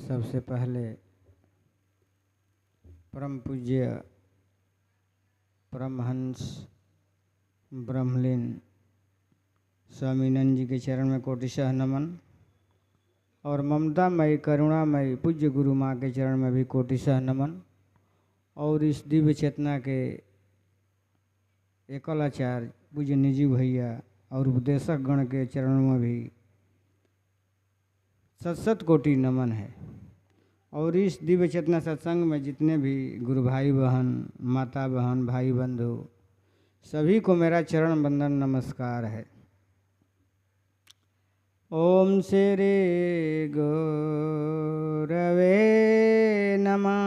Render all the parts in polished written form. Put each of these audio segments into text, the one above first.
सबसे पहले परम पूज्य परमहंस ब्रह्मलीन स्वामीनंद जी के चरण में कोटिशः नमन और ममतामयी करुणामयी पूज्य गुरु माँ के चरण में भी कोटिशः नमन और इस दिव्य चेतना के एकल आचार्य पूज्य निजी भैया और उपदेशक गण के चरणों में भी सत कोटि नमन है। और इस दिव्य चेतना सत्संग में जितने भी गुरु भाई बहन, माता बहन, भाई बंधु सभी को मेरा चरण बंदन नमस्कार है। ओम श्री गुरवे नमः।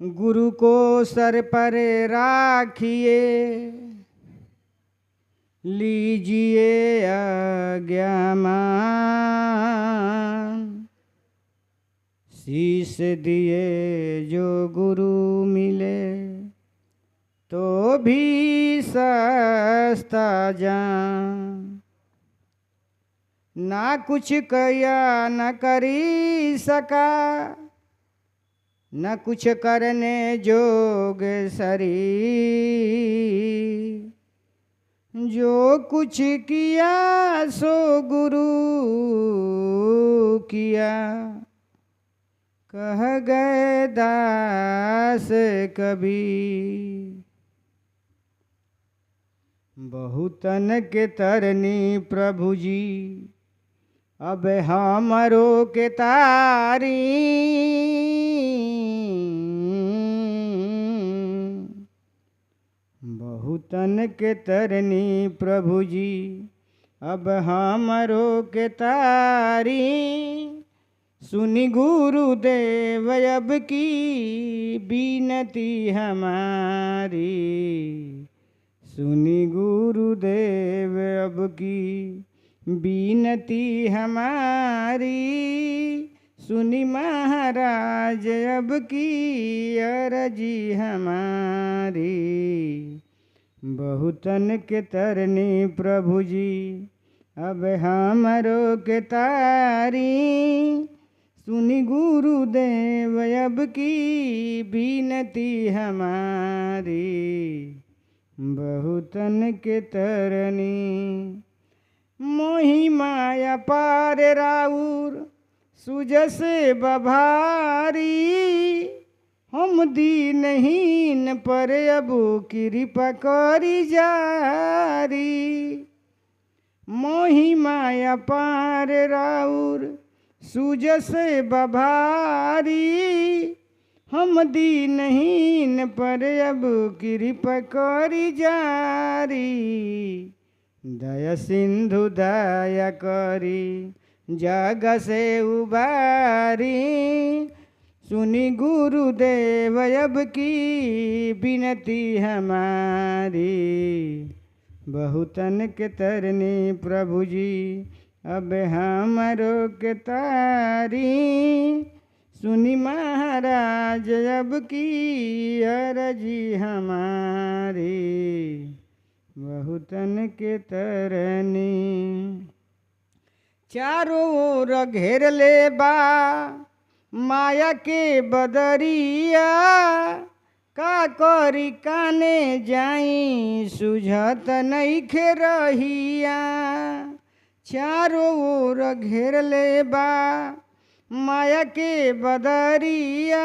गुरु को सर पर राखिए, लीजिए आज्ञामान। शीश दिए जो गुरु मिले तो भी सस्ता जान। ना कुछ कया न करी सका, न कुछ करने जोग शरीर। जो कुछ किया सो गुरु किया, कह गए दास कबीर। बहुतन के तरनी प्रभु जी, अब हमरो के तारी। बहुतन के तरनी प्रभु जी, अब हमरो के तारी। सुनी गुरुदेव अब की बीनती हमारी। सुनी गुरुदेव अब की बीनती हमारी। सुनी महाराज अब की अर्जी हमारी। बहुतन के तरनी प्रभु जी, अब हमरो के तारी। सुनी गुरुदेव अब की बीनती हमारी। बहुतन के तरनी मोहि माया पार राउर सुजस बभारी। हम दीनहीन पर अब कृपा करी जारी। मोहि माया पार राउर सुजस बभारी। हम दीनहीन पर अब कृपा करी जारी। दया सिंधु दया करी जग से उबारी। सुनी गुरुदेव अब की बिनती हमारी। बहुतन के तरनी प्रभु जी, अब हमरो के तारी। सुनी महाराज अब की अर्जी हमारी। बहुतन के तरनी चारों ओर घेर ले बा माया के बदरिया। का करी काने जाई सुझत नइखे रहिया। चारों ओर घेर ले बा माया के बदरिया।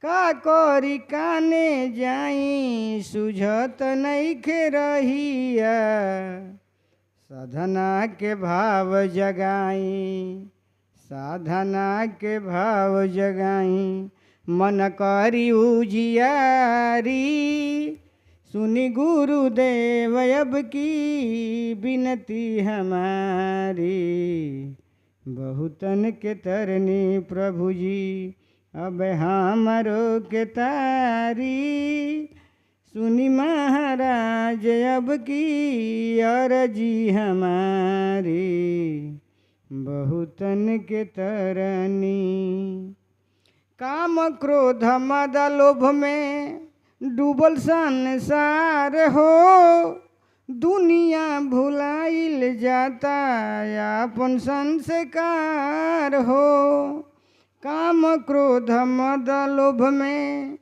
का करी काने जाई सुझत नइखे रहिया। साधना के भाव जगाई, साधना के भाव जगाई। मन करी उजियारी। सुनी गुरुदेव अब की बिनती हमारी। बहुतन के तरनी प्रभु जी, अब हमरो के तारी। सुनी महाराज अब की अर्जी हमारी। बहुतन के तरनी काम क्रोध मद लोभ में डूबल संसार हो। दुनिया भुलाइल जाता यापन संस्कार हो। काम क्रोध मद लोभ में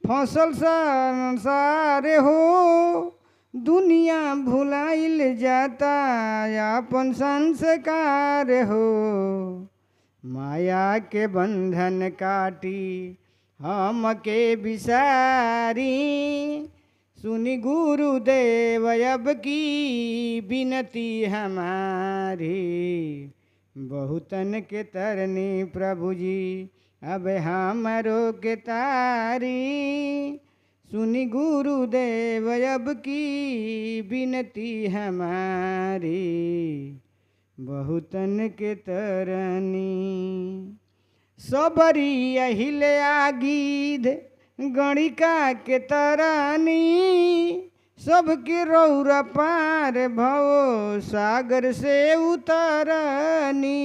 फसल संसार हो। दुनिया भुलाइल जाता यापन संस्कार हो। माया के बंधन काटी हम के बिसारी। सुनी गुरुदेव अब की विनती हमारी। बहुतन के तरनी प्रभु जी अब हमरो के तारी। सुनी गुरुदेव अब की विनती हमारी। बहुतन के तरनी सबरी अहिले आगीध गणिका के तरनी। सबके रौरा पार भवो सागर से उतरनी।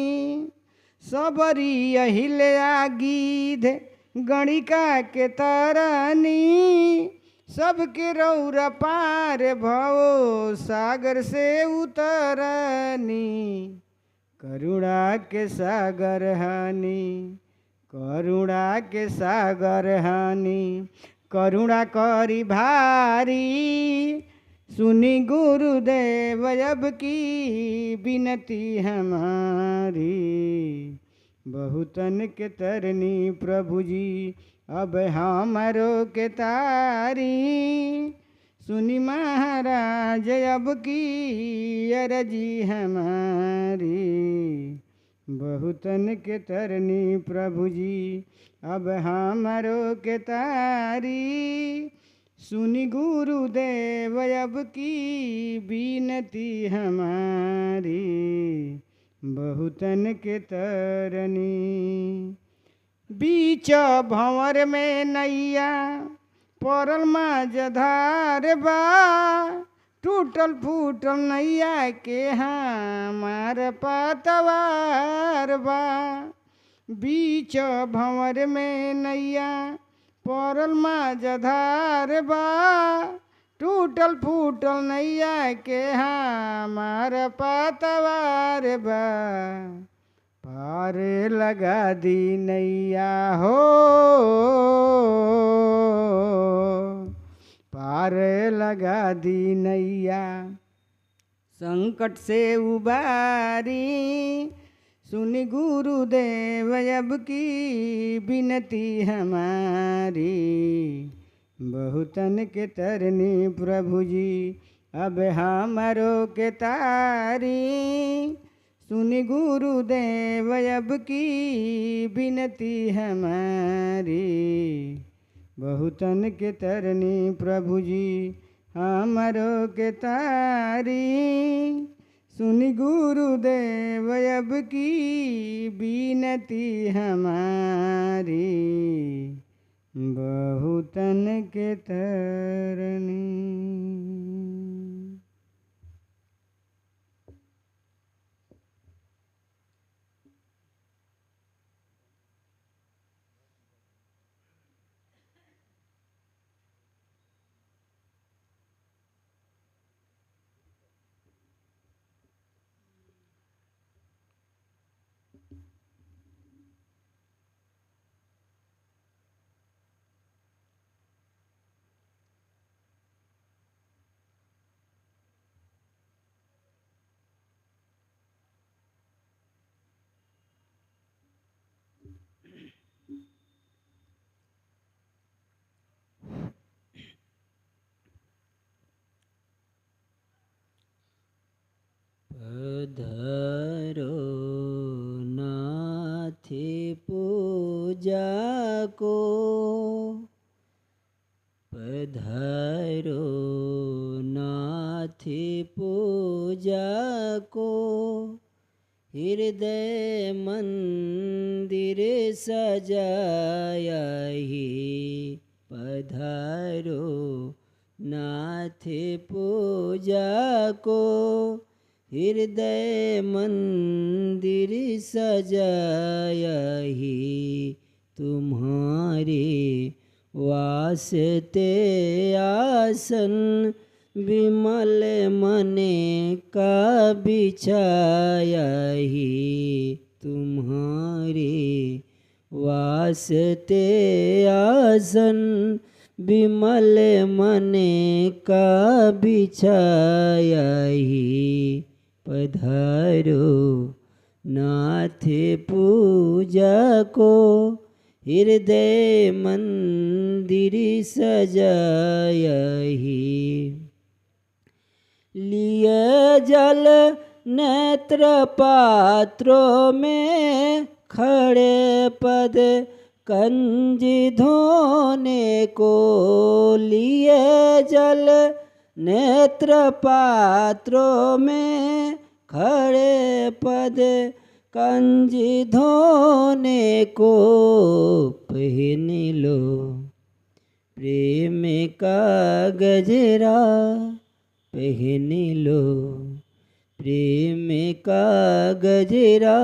सबरी अहिले आगीध गणिका के तरनी। सबके रौरा पार भवो सागर से उतरनी। करुणा के सागर हनी करुणा के सागर हनी। करुणा करी भारी। सुनी गुरुदेव अब की विनती हमारी। बहुतन के तरनी प्रभु जी अब हमरो के तारी। सुनी महाराज अब की अरजी हमारी। बहुतन के तरनी प्रभु जी अब हमरो के तारी। सुनी गुरुदेव अब की विनती हमारी। बहुतन के तरनी बीच भंवर में नैया परल माझधार बा। टूटल फूटल नैया के हमार पतवार बा। बीच भंवर में नैया परल माझधार बा। टूटल फूटल नैया के हमार पतवार बा। पार लगा दी नैया हो। पार लगा दी नैया संकट से उबारी। सुनी गुरुदेव अब की विनती हमारी। बहुतन के तरनी प्रभु जी अब हमरो के तारी। सुनी गुरुदेव अब की विनती हमारी। बहुतन के तरनी प्रभु जी हमरो के तारी। सुनी गुरुदेव अब की विनती हमारी। बहुतन के तरनी। पधारो नाथे पूजा को। पधारो नाथे पूजा को। हृदय मंदिर सजाया ही। पधारो नाथ पूजा को। हृदय मंदिर सजाया ही। तुम्हारे वास्ते आसन विमल मने का बिछाया ही तुम्हारे वास्ते आसन विमल मने का बिछाया ही पधारो नाथ पूजा को हृदय मंदिर सजाया ही लिए जल नेत्र पात्रों में खड़े पद कंज धोने को लिए जल नेत्र पात्रों में खड़े पद कंज धोने को पहन लो प्रेम का गजरा पहन लो प्रेम का गजरा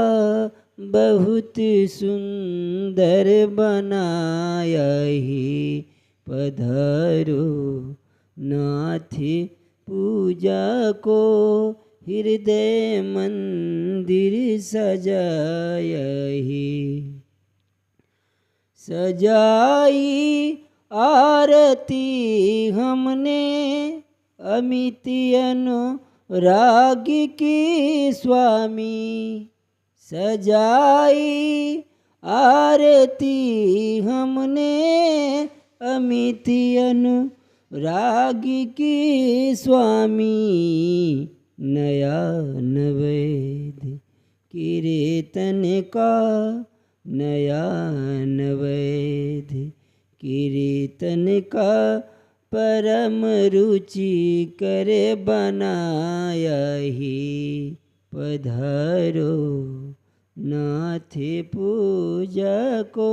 बहुत सुंदर बनाया ही पधारो नाथ पूजा को हृदय मंदिर सजाया ही सजाई आरती हमने अमित अनुराग की स्वामी सजाई आरती हमने अमित अनुराग की स्वामी नया नवैद कीर्तन का नया नवैद कीर्तन का परम रुचि करे बनाया ही पधारो नाथ पूजा को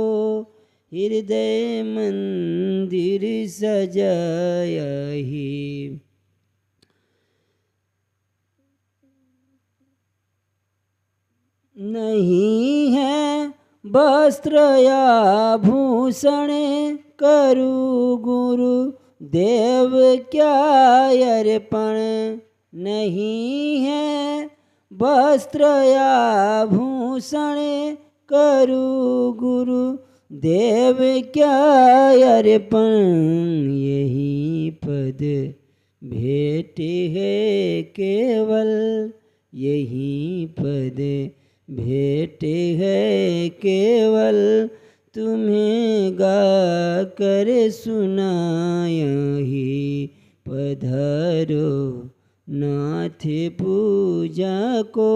हृदय मंदिर सजाया ही नहीं है वस्त्र या भूषण करू गुरु देव क्या अर्पण नहीं है वस्त्र या भूषण करू गुरु देव क्या अर्पण यही पद भेंट है केवल यही पद भेंट है केवल तुम्हें गा कर सुनाया ही पधारो नाथ पूजा को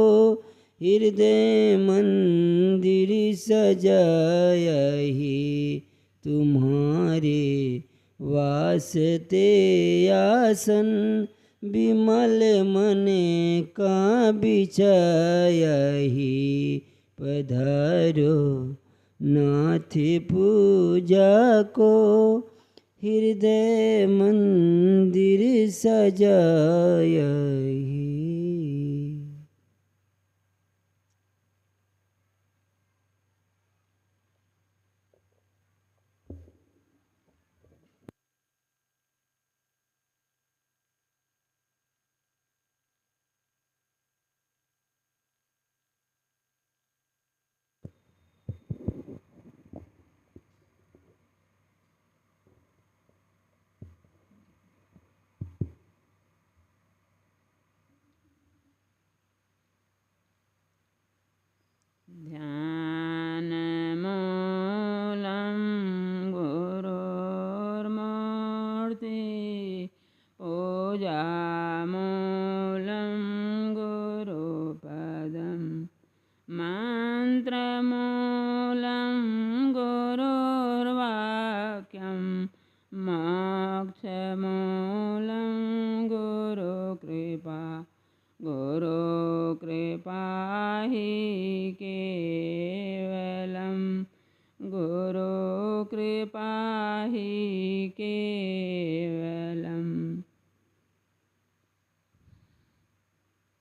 हृदय मंदिर सजाया ही तुम्हारे वास्ते आसन विमल मने का बिछाया ही पधारो नाथ पूजा को हृदय मंदिर सजाया ही ध्यानमूलं गुरोर्मूर्ति पूजामूलं गुरुपदं मन्त्रमूलं गुरुर्वाक्यं मोक्षमूलं गुरुकृपा गुरुकृपा हि केवलं गुरुकृपा हि केवलम्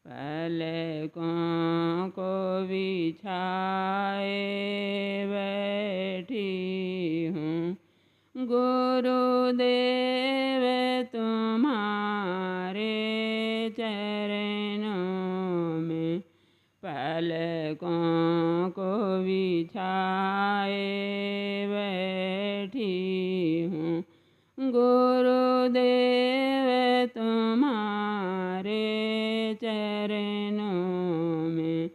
पलकों को बिछाए बैठी हूँ गुरुदेव तुम्हारे चरणों में पलकों को बिछाए बैठी हूँ। गुरुदेव तुम्हारे चरणों में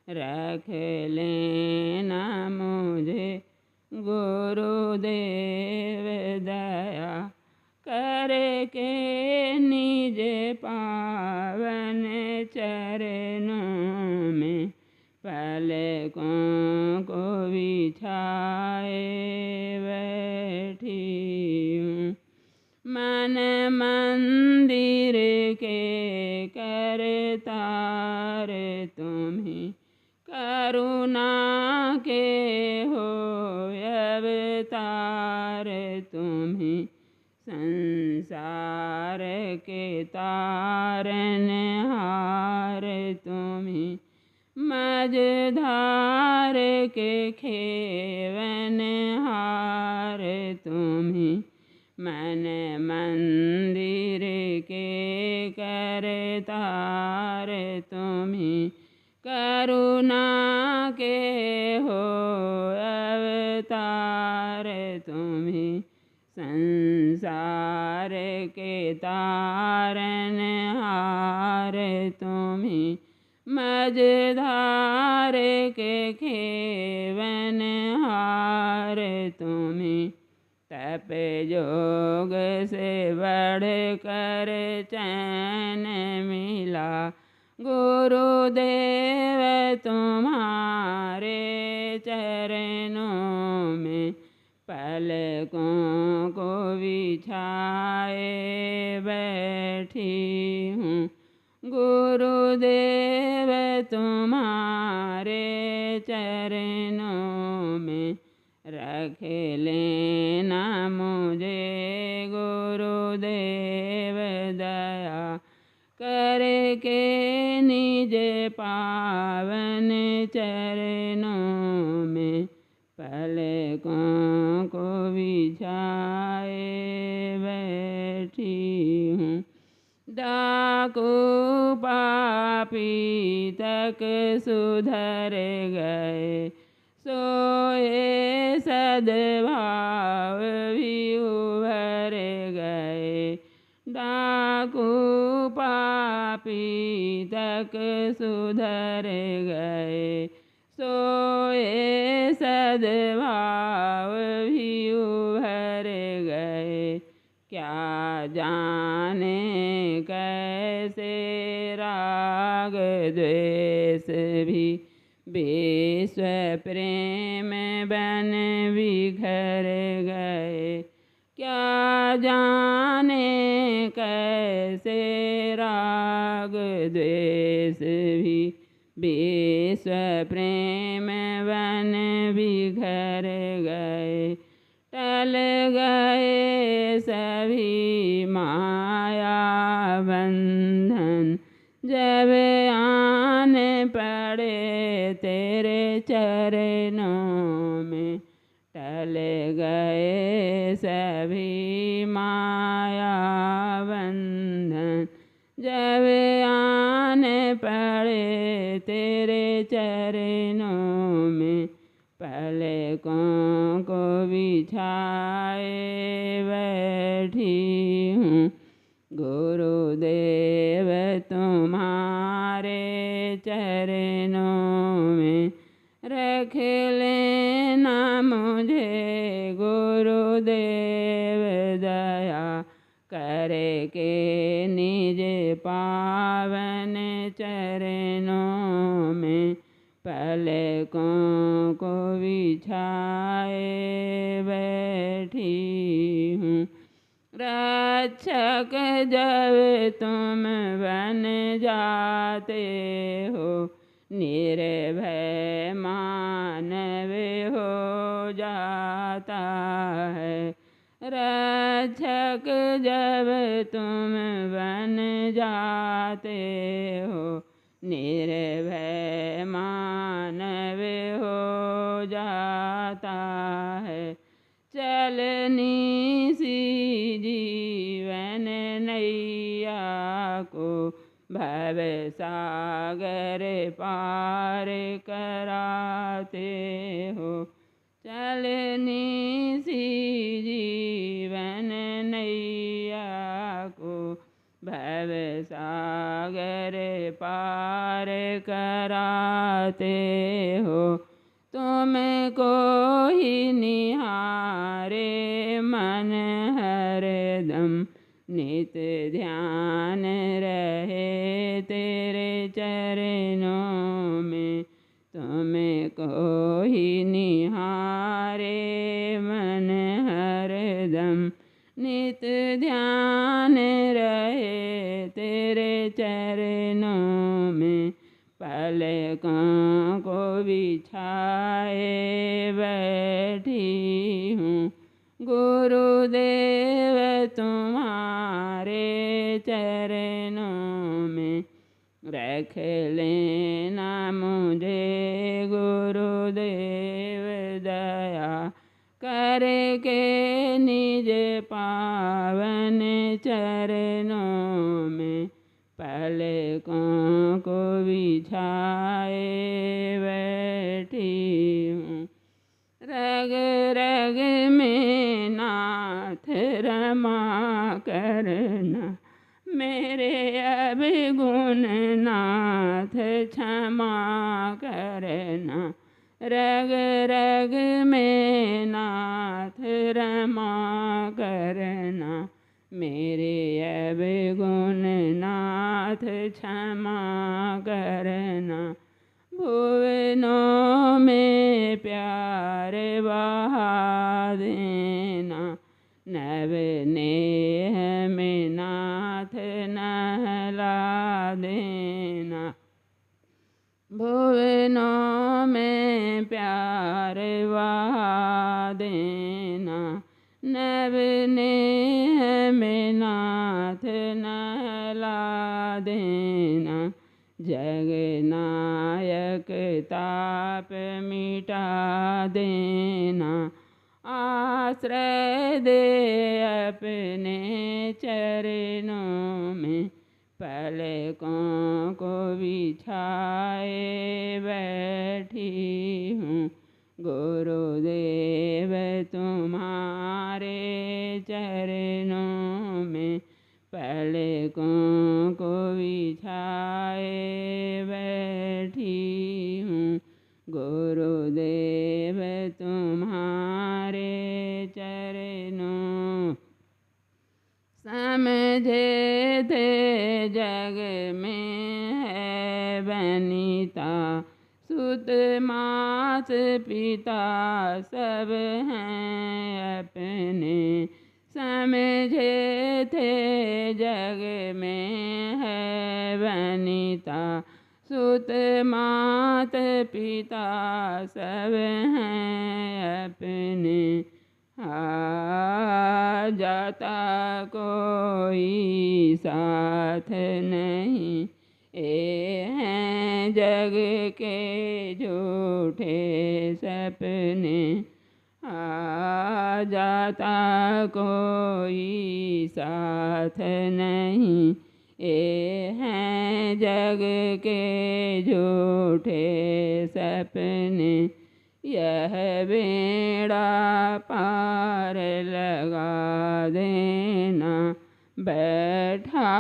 रख लेना मुझे गुरुदेव दया करके निज पावन चरणों में पलकों को बिछाए बैठी हूँ। मन मंदिर के करतार तुम्हीं करुणा के हो अवतार तुम्हीं संसार के तारनहार तुम्हीं मझधार के खेवनहार तुम्हीं मन मंदिर के करतार तुम्हीं करुणा के हो अवतार तुम्हीं संसार के तारनहार तुम्हीं मझधार के खेवनहार तुम्हीं तप योग से बढ़ कर चैन मिला गुरुदेव तुम्हारे चरणों में पलकों को बिछाए बैठी हूँ। गुरुदेव तुम्हारे चरणों में रख लेना मुझे गुरुदेव दया करके निज पावन चरणों में पलकों को बिछाए बैठी हूँ। डाकू पापी तक सुधर गए सोए सद्भाव भी उभर गए। डाकू पापी तक सुधर गए सोए सद्भाव भी उभर गए। क्या जाने कैसे राग द्वेष भी विश्व प्रेम बन बिखर गए। क्या जाने कैसे राग द्वेष भी विश्व प्रेम बन बिखर गए। टल गए सभी माया बंधन जब आन पड़े तेरे चरणों में। टल गए सभी माया बंधन जब आन पड़े तेरे चरणों में। पलकों को बिछाए बैठी हूँ। गुरुदेव तुम्हारे चरणों में रख लेना मुझे गुरुदेव दया करके निज पावन चरणों में पलकों को बिछाए बैठी हूँ। रक्षक जब तुम बन जाते हो निर्भय मानव हो जाता है। रक्षक जब तुम बन जाते हो निर्भय मानव हो जाता है। चलनी सी जीवन नैया को भव सागर पार कराते हो। चलनी सी जीवन नैया को भव सागर पार कराते हो। तुमको ही निहारे मन हरदम नित ध्यान रहे तेरे चरणों में। तुमको ही निहारे मन हरदम नित ध्यान रहे तेरे चरणों में। पलकों को बिछाए बैठी हूँ गुरुदेव तुम्हारे चरणों में। रख लेना मुझे गुरुदेव दया करके निज पावन चरणों में। पलकों को बिछाए बैठी हूँ रग रग में नाथ रमा करना। मेरे अब गुण नाथ क्षमा करना। रग रग में नाथ रमा करना। मेरे अब गुण नाथ क्षमा करना। भुवनों में प्यार बहा देना। नव नेह में नाथ नहला देना। भुवनों में प्यार बहा देना। नव नेह में नाथ नहला देना। जग नायक ताप मिटा देना। आश्रय दे अपने चरणों में। पलकों को बिछाए बैठी हूँ गुरुदेव तुम्हारे चरणों में। पलकों को बिछाए बैठी हूँ गुरुदेव तुम्हारे चरणों। समझे थे जग में है बनीता। सुत मात पिता सब हैं अपने। समझे थे जग में है बनीता। सुत मात पिता सब हैं अपने। आ जाता कोई साथ नहीं। ये हैं जग के झूठे सपने। आ जाता कोई साथ नहीं। ये हैं जग के झूठे सपने। यह बेड़ा पार लगा देना। बैठा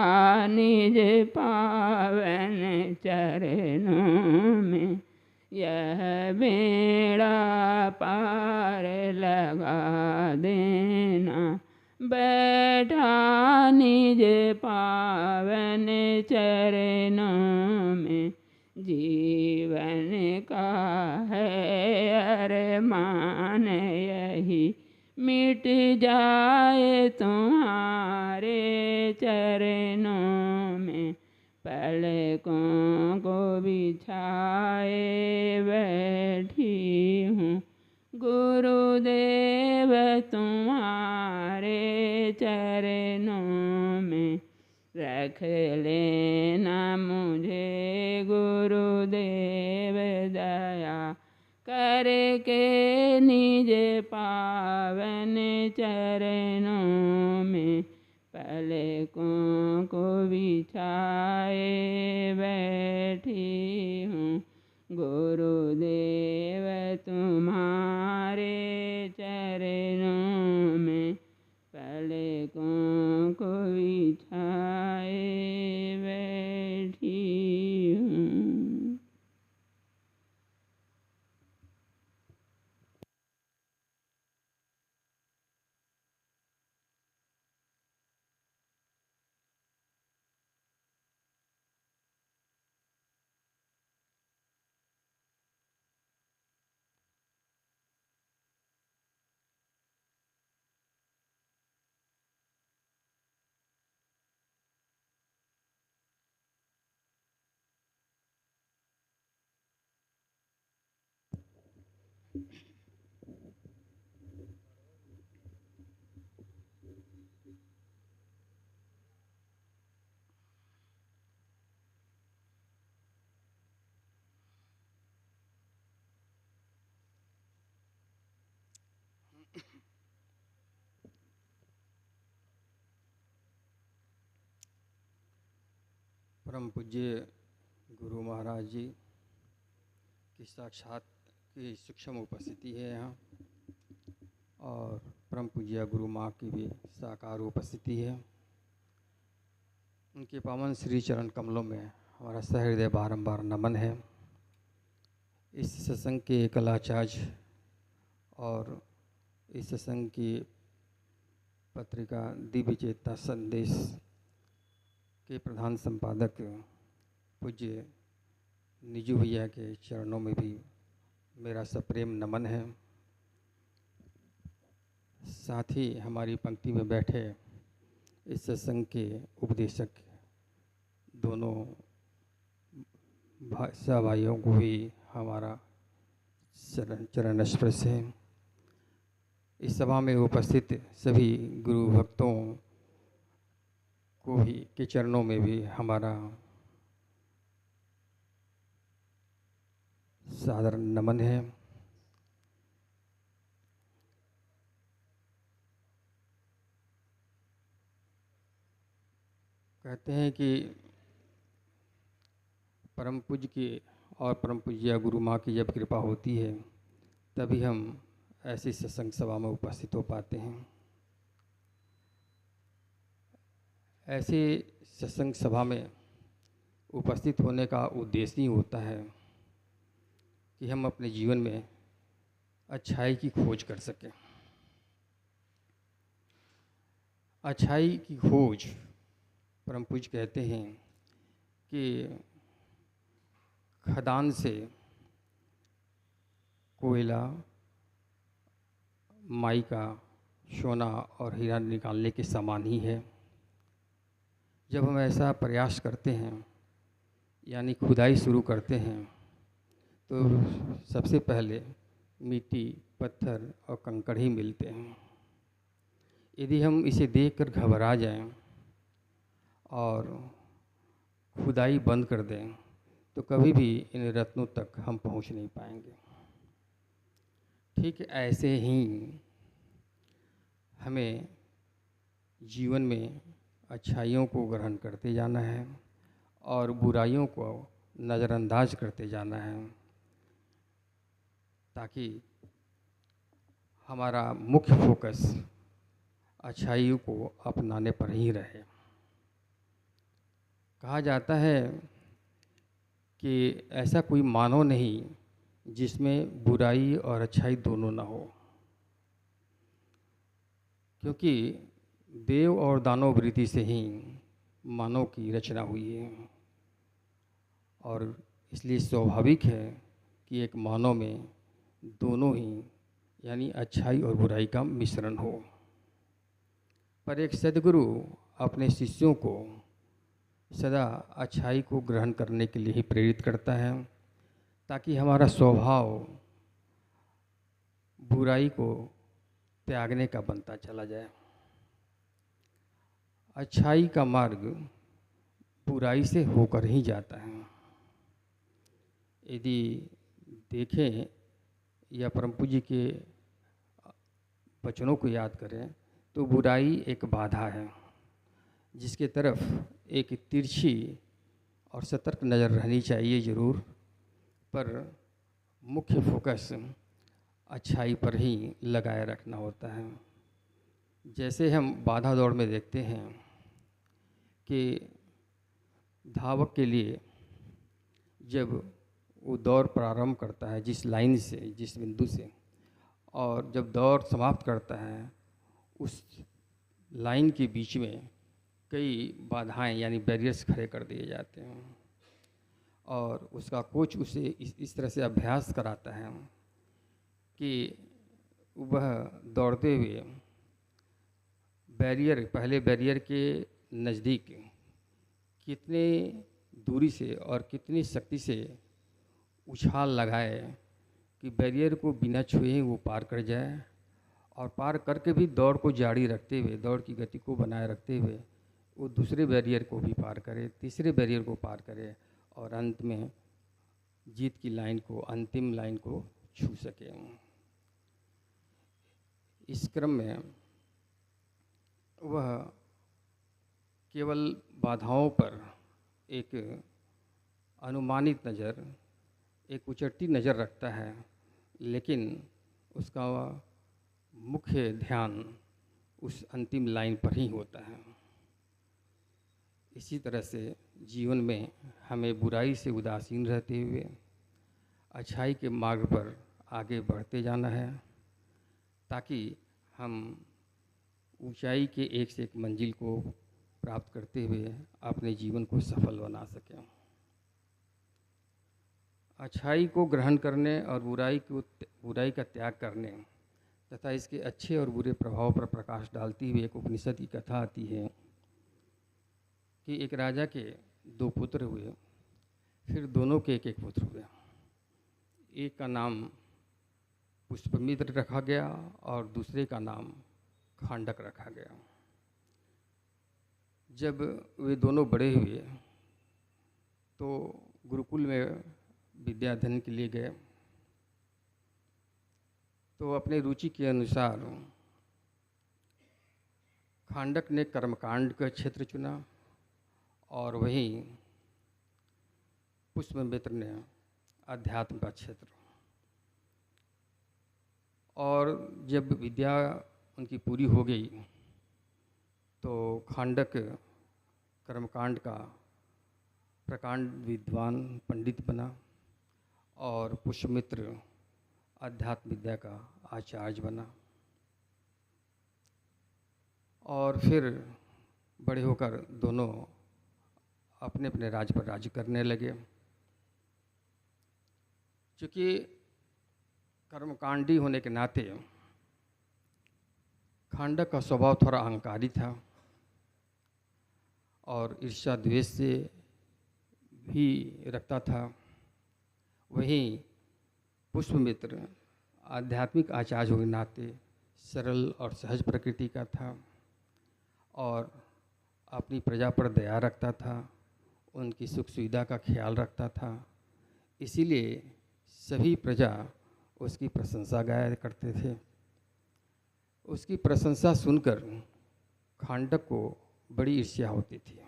निज पावन चरणों में। यह बेड़ा पार लगा देना। बैठा निज पावन चरणों में। जीवन का है अरमान यही मिट जाए तुम्हारे चरणों में। पलकों को बिछाए बैठी हूँ गुरुदेव तुम्हारे चरणों में। रख लेना मुझे गुरुदेव दया करके निज पावन चरणों में। पलकों को बिछाए बैठी हूँ गुरुदेव तुम्हारे चरणों में, पलकों को बिछाए बैठी हूँ। परम पूज्य गुरु महाराज जी की साक्षात की सूक्ष्म उपस्थिति है यहाँ, और परम पूज्य गुरु माँ की भी साकार उपस्थिति है। उनके पावन श्री चरण कमलों में हमारा सहृदय बारंबार नमन है। इस सत्संग के कलाचार्य और इस सत्संग की पत्रिका दिव्य चेतना संदेश के प्रधान संपादक पूज्य निजू भैया के चरणों में भी मेरा सप्रेम नमन है। साथ ही हमारी पंक्ति में बैठे इस सत्संग के उपदेशक दोनों भाइयों को भी हमारा चरण स्पर्श है। इस सभा में उपस्थित सभी गुरु भक्तों को भी के चरणों में भी हमारा सादर नमन है। कहते हैं कि परम पूज्य की और परम पूज्य गुरु माँ की जब कृपा होती है तभी हम ऐसी सत्संग सभा में उपस्थित हो पाते हैं। ऐसे सत्संग सभा में उपस्थित होने का उद्देश्य ही होता है कि हम अपने जीवन में अच्छाई की खोज कर सकें। अच्छाई की खोज परम पूज्य कहते हैं कि खदान से कोयला, माइका, सोना और हीरा निकालने के समान ही है। जब हम ऐसा प्रयास करते हैं यानी खुदाई शुरू करते हैं तो सबसे पहले मिट्टी, पत्थर और कंकड़ ही मिलते हैं। यदि हम इसे देखकर घबरा जाएं और खुदाई बंद कर दें तो कभी भी इन रत्नों तक हम पहुंच नहीं पाएंगे। ठीक ऐसे ही हमें जीवन में अच्छाइयों को ग्रहण करते जाना है और बुराइयों को नज़रअंदाज करते जाना है ताकि हमारा मुख्य फोकस अच्छाइयों को अपनाने पर ही रहे। कहा जाता है कि ऐसा कोई मानव नहीं जिसमें बुराई और अच्छाई दोनों ना हो, क्योंकि देव और दानव वृत्ति से ही मानव की रचना हुई है और इसलिए स्वाभाविक है कि एक मानव में दोनों ही यानी अच्छाई और बुराई का मिश्रण हो। पर एक सद्गुरु अपने शिष्यों को सदा अच्छाई को ग्रहण करने के लिए ही प्रेरित करता है ताकि हमारा स्वभाव बुराई को त्यागने का बनता चला जाए। अच्छाई का मार्ग बुराई से होकर ही जाता है। यदि देखें या परम पूज्य के वचनों को याद करें तो बुराई एक बाधा है जिसके तरफ एक तिरछी और सतर्क नज़र रहनी चाहिए ज़रूर, पर मुख्य फोकस अच्छाई पर ही लगाए रखना होता है। जैसे हम बाधा दौड़ में देखते हैं कि धावक के लिए जब वो दौड़ प्रारंभ करता है जिस लाइन से, जिस बिंदु से, और जब दौड़ समाप्त करता है उस लाइन के बीच में कई बाधाएं यानी बैरियर्स खड़े कर दिए जाते हैं, और उसका कोच उसे इस तरह से अभ्यास कराता है कि वह दौड़ते हुए पहले बैरियर के नज़दीक कितने दूरी से और कितनी शक्ति से उछाल लगाए कि बैरियर को बिना छुए वो पार कर जाए, और पार करके भी दौड़ को जारी रखते हुए, दौड़ की गति को बनाए रखते हुए वो दूसरे बैरियर को भी पार करे, तीसरे बैरियर को पार करे, और अंत में जीत की लाइन को, अंतिम लाइन को छू सके। इस क्रम में वह केवल बाधाओं पर एक अनुमानित नज़र, एक उचटती नज़र रखता है, लेकिन उसका मुख्य ध्यान उस अंतिम लाइन पर ही होता है। इसी तरह से जीवन में हमें बुराई से उदासीन रहते हुए अच्छाई के मार्ग पर आगे बढ़ते जाना है, ताकि हम ऊंचाई के एक से एक मंजिल को प्राप्त करते हुए अपने जीवन को सफल बना सकें। अच्छाई को ग्रहण करने और बुराई का त्याग करने तथा इसके अच्छे और बुरे प्रभाव पर प्रकाश डालती हुई एक उपनिषद की कथा आती है कि एक राजा के 2 पुत्र हुए, फिर दोनों के एक पुत्र हुए। एक का नाम पुष्पमित्र रखा गया और दूसरे का नाम खांडक रखा गया। जब वे दोनों बड़े हुए तो गुरुकुल में विद्या अध्ययन के लिए गए, तो अपने रुचि के अनुसार खांडक ने कर्मकांड का क्षेत्र चुना और वहीं पुष्पमित्र ने अध्यात्म का क्षेत्र। और जब विद्या उनकी पूरी हो गई तो खांडक कर्मकांड का प्रकांड विद्वान पंडित बना और पुष्पमित्र अध्यात्म विद्या का आचार्य बना। और फिर बड़े होकर दोनों अपने अपने राज्य पर राज्य करने लगे। चूँकि कर्मकांडी होने के नाते खांडक का स्वभाव थोड़ा अहंकारी था और ईर्ष्या द्वेष से भी रखता था। वहीं पुष्पमित्र आध्यात्मिक आचार्य होने के नाते सरल और सहज प्रकृति का था और अपनी प्रजा पर दया रखता था, उनकी सुख सुविधा का ख्याल रखता था। इसीलिए सभी प्रजा उसकी प्रशंसा गाया करते थे। उसकी प्रशंसा सुनकर खांडक को बड़ी ईर्ष्या होती थी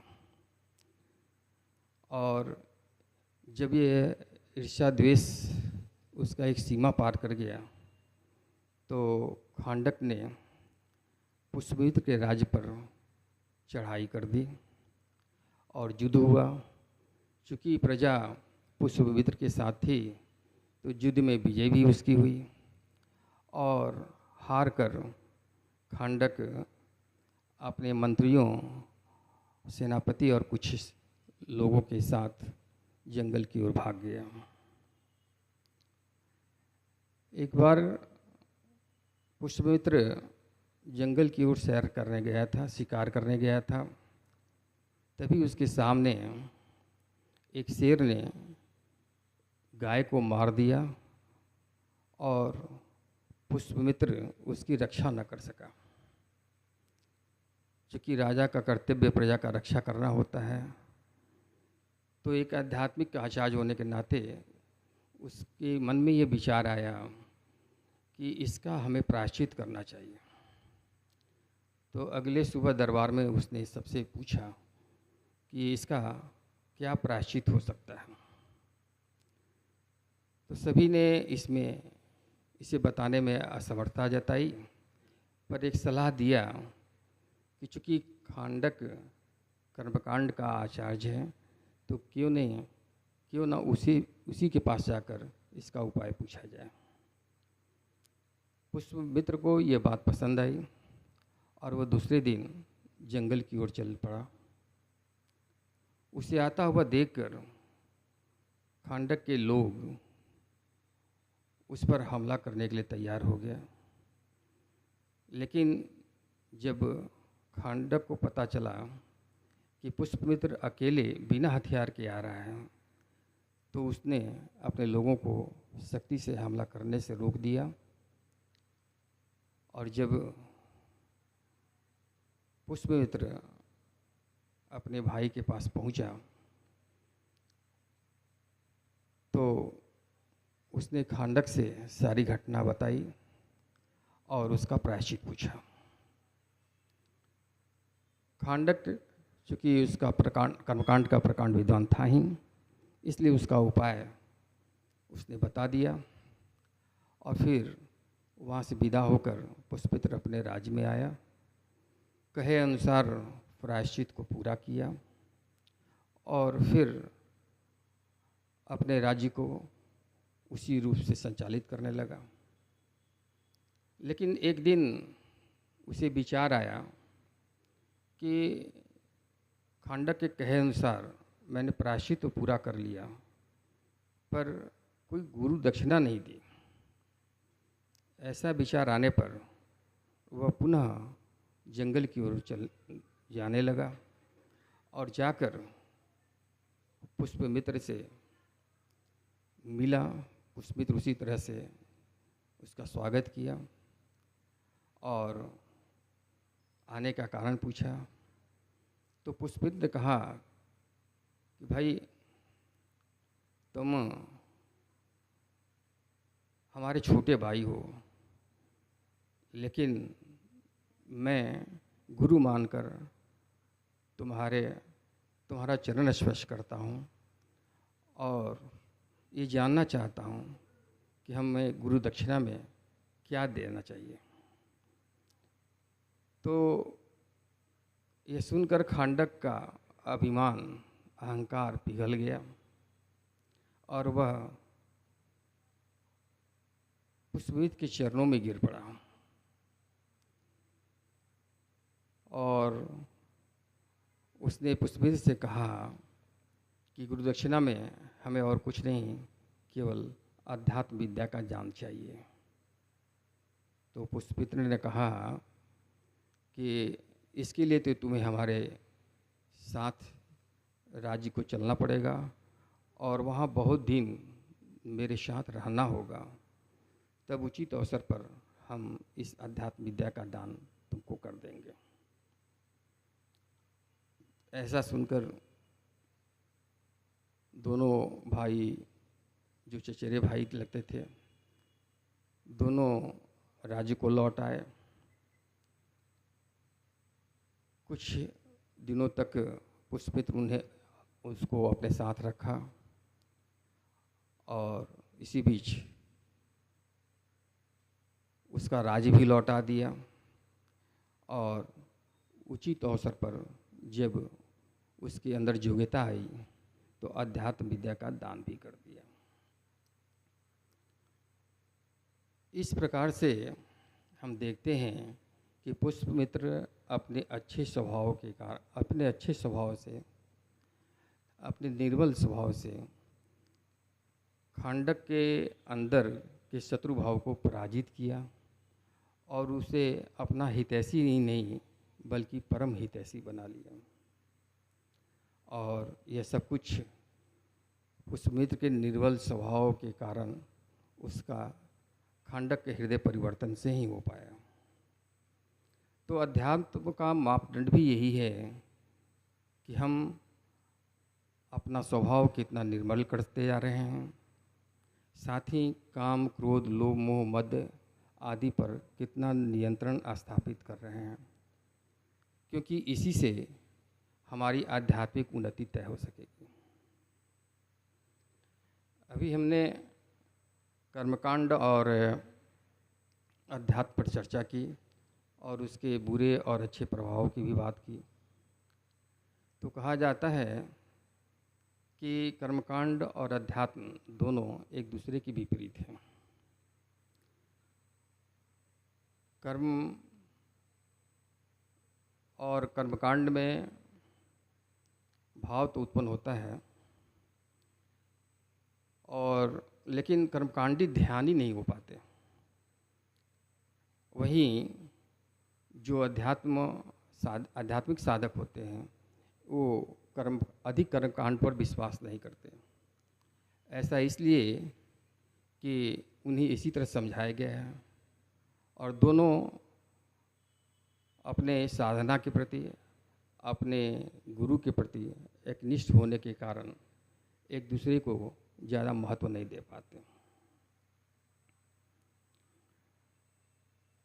और जब ये ईर्ष्या द्वेष उसका एक सीमा पार कर गया तो खांडक ने पुष्पमित्र के राज्य पर चढ़ाई कर दी और युद्ध हुआ। चूँकि प्रजा पुष्पमित्र के साथ थी तो युद्ध में विजय भी उसकी हुई और हार कर खांडक अपने मंत्रियों, सेनापति और कुछ लोगों के साथ जंगल की ओर भाग गया। एक बार पुष्पमित्र जंगल की ओर सैर करने गया था, शिकार करने गया था। तभी उसके सामने एक शेर ने गाय को मार दिया और पुष्पमित्र उसकी रक्षा न कर सका। चूँकि राजा का कर्तव्य प्रजा का रक्षा करना होता है, तो एक आध्यात्मिक आचार्य होने के नाते उसके मन में ये विचार आया कि इसका हमें प्रायश्चित करना चाहिए। तो अगले सुबह दरबार में उसने सबसे पूछा कि इसका क्या प्रायश्चित हो सकता है। तो सभी ने इसे बताने में असमर्थता जताई, पर एक सलाह दिया कि चूँकि खांडक कर्मकांड का आचार्य है, तो क्यों ना उसी के पास जाकर इसका उपाय पूछा जाए। पुष्पमित्र को ये बात पसंद आई और वह दूसरे दिन जंगल की ओर चल पड़ा। उसे आता हुआ देखकर खांडक के लोग उस पर हमला करने के लिए तैयार हो गया, लेकिन जब खांडक को पता चला कि पुष्पमित्र अकेले बिना हथियार के आ रहा है, तो उसने अपने लोगों को सख्ती से हमला करने से रोक दिया। और जब पुष्पमित्र अपने भाई के पास पहुंचा, तो उसने खांडक से सारी घटना बताई और उसका प्रायश्चित पूछा। खांडक चूँकि उसका कर्मकांड का प्रकांड विद्वान था ही, इसलिए उसका उपाय उसने बता दिया। और फिर वहाँ से विदा होकर पुष्पमित्र अपने राज्य में आया, कहे अनुसार प्रायश्चित को पूरा किया और फिर अपने राज्य को उसी रूप से संचालित करने लगा। लेकिन एक दिन उसे विचार आया कि खांडक के कहे अनुसार मैंने प्रायश्चित तो पूरा कर लिया, पर कोई गुरु दक्षिणा नहीं दी। ऐसा विचार आने पर वह पुनः जंगल की ओर चल जाने लगा और जाकर पुष्पमित्र से मिला। पुष्पमित्र उसी तरह से उसका स्वागत किया और आने का कारण पूछा। तो पुष्पमित्र ने कहा कि भाई, तुम हमारे छोटे भाई हो, लेकिन मैं गुरु मानकर तुम्हारा चरण स्पर्श करता हूँ और ये जानना चाहता हूँ कि हमें गुरु दक्षिणा में क्या देना चाहिए। तो ये सुनकर खांडक का अभिमान, अहंकार पिघल गया और वह पुष्पमित्र के चरणों में गिर पड़ा और उसने पुष्पमित्र से कहा कि गुरु दक्षिणा में हमें और कुछ नहीं, केवल अध्यात्म विद्या का ज्ञान चाहिए। तो पुष्पमित्र ने कहा कि इसके लिए तो तुम्हें हमारे साथ राज्य को चलना पड़ेगा और वहाँ बहुत दिन मेरे साथ रहना होगा, तब उचित अवसर पर हम इस अध्यात्म विद्या का दान तुमको कर देंगे। ऐसा सुनकर दोनों भाई, जो चचेरे भाई लगते थे, दोनों राज्य को लौट आए। कुछ दिनों तक पुष्पमित्र उसको अपने साथ रखा और इसी बीच उसका राज्य भी लौटा दिया और उचित अवसर पर जब उसके अंदर योग्यता आई तो अध्यात्म विद्या का दान भी कर दिया। इस प्रकार से हम देखते हैं कि पुष्पमित्र अपने अच्छे स्वभाव के कारण, अपने अच्छे स्वभाव से, अपने निर्मल स्वभाव से खांडक के अंदर के शत्रु भाव को पराजित किया और उसे अपना हितैषी ही नहीं बल्कि परम हितैषी बना लिया। और यह सब कुछ पुष्पमित्र के निर्बल स्वभाव के कारण उसका खांडक के हृदय परिवर्तन से ही हो पाया। तो अध्यात्म का मापदंड भी यही है कि हम अपना स्वभाव कितना निर्मल करते जा रहे हैं, साथ ही काम, क्रोध, लोभ, मोह, मद आदि पर कितना नियंत्रण स्थापित कर रहे हैं। क्योंकि इसी से हमारी आध्यात्मिक उन्नति तय हो सकेगी। अभी हमने कर्मकांड और अध्यात्म पर चर्चा की और उसके बुरे और अच्छे प्रभावों की भी बात की। तो कहा जाता है कि कर्मकांड और अध्यात्म दोनों एक दूसरे के विपरीत हैं। कर्म और कर्मकांड में भाव तो उत्पन्न होता है, और लेकिन कर्मकांडी ध्यानी नहीं हो पाते। वहीं जो आध्यात्मिक साधक होते हैं वो अधिक कर्मकांड पर विश्वास नहीं करते। ऐसा इसलिए कि उन्हें इसी तरह समझाया गया है, और दोनों अपने साधना के प्रति, अपने गुरु के प्रति एक निष्ठ होने के कारण एक दूसरे को ज़्यादा महत्व नहीं दे पाते।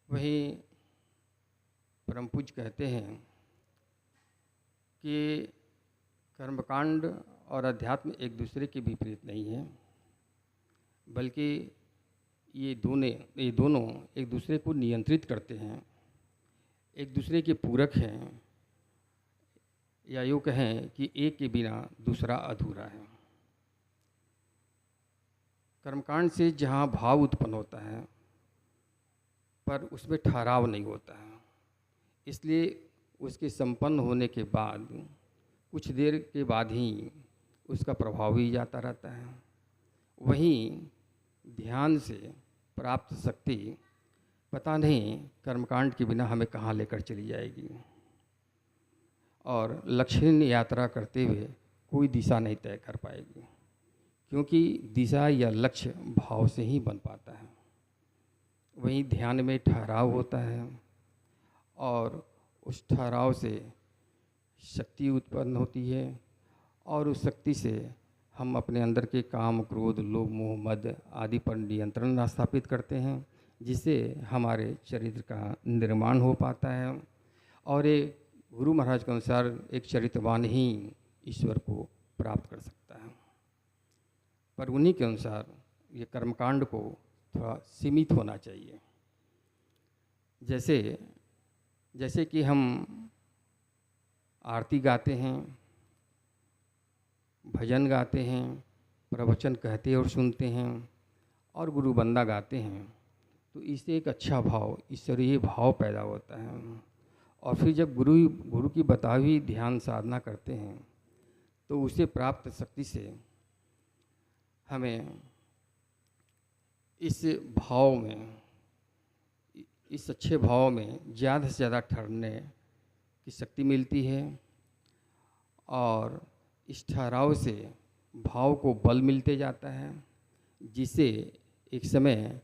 वहीं परम पूज्य कहते हैं कि कर्मकांड और अध्यात्म एक दूसरे के विपरीत नहीं है, बल्कि ये दोनों एक दूसरे को नियंत्रित करते हैं, एक दूसरे के पूरक हैं, या यूँ कहें कि एक के बिना दूसरा अधूरा है। कर्मकांड से जहाँ भाव उत्पन्न होता है पर उसमें ठहराव नहीं होता है, इसलिए उसके संपन्न होने के बाद कुछ देर के बाद ही उसका प्रभाव ही जाता रहता है। वहीं ध्यान से प्राप्त शक्ति पता नहीं कर्मकांड के बिना हमें कहाँ लेकर चली जाएगी, और लक्ष्यहीन यात्रा करते हुए कोई दिशा नहीं तय कर पाएगी, क्योंकि दिशा या लक्ष्य भाव से ही बन पाता है। वहीं ध्यान में ठहराव होता है, और उस ठहराव से शक्ति उत्पन्न होती है, और उस शक्ति से हम अपने अंदर के काम, क्रोध, लोभ, मोह, मद आदि पर नियंत्रण स्थापित करते हैं, जिससे हमारे चरित्र का निर्माण हो पाता है, और एक गुरु महाराज के अनुसार एक चरित्रवान ही ईश्वर को प्राप्त कर सकता है। पर उन्हीं के अनुसार ये कर्मकांड को थोड़ा सीमित होना चाहिए। जैसे कि हम आरती गाते हैं, भजन गाते हैं, प्रवचन कहते और सुनते हैं, और गुरु बंदा गाते हैं, तो इससे एक अच्छा भाव, ईश्वरीय भाव पैदा होता है। और फिर जब गुरु की बताई हुई ध्यान साधना करते हैं तो उसे प्राप्त शक्ति से हमें इस भाव में, इस अच्छे भाव में ज़्यादा से ज़्यादा ठहरने की शक्ति मिलती है, और इस ठहराव से भाव को बल मिलते जाता है, जिससे एक समय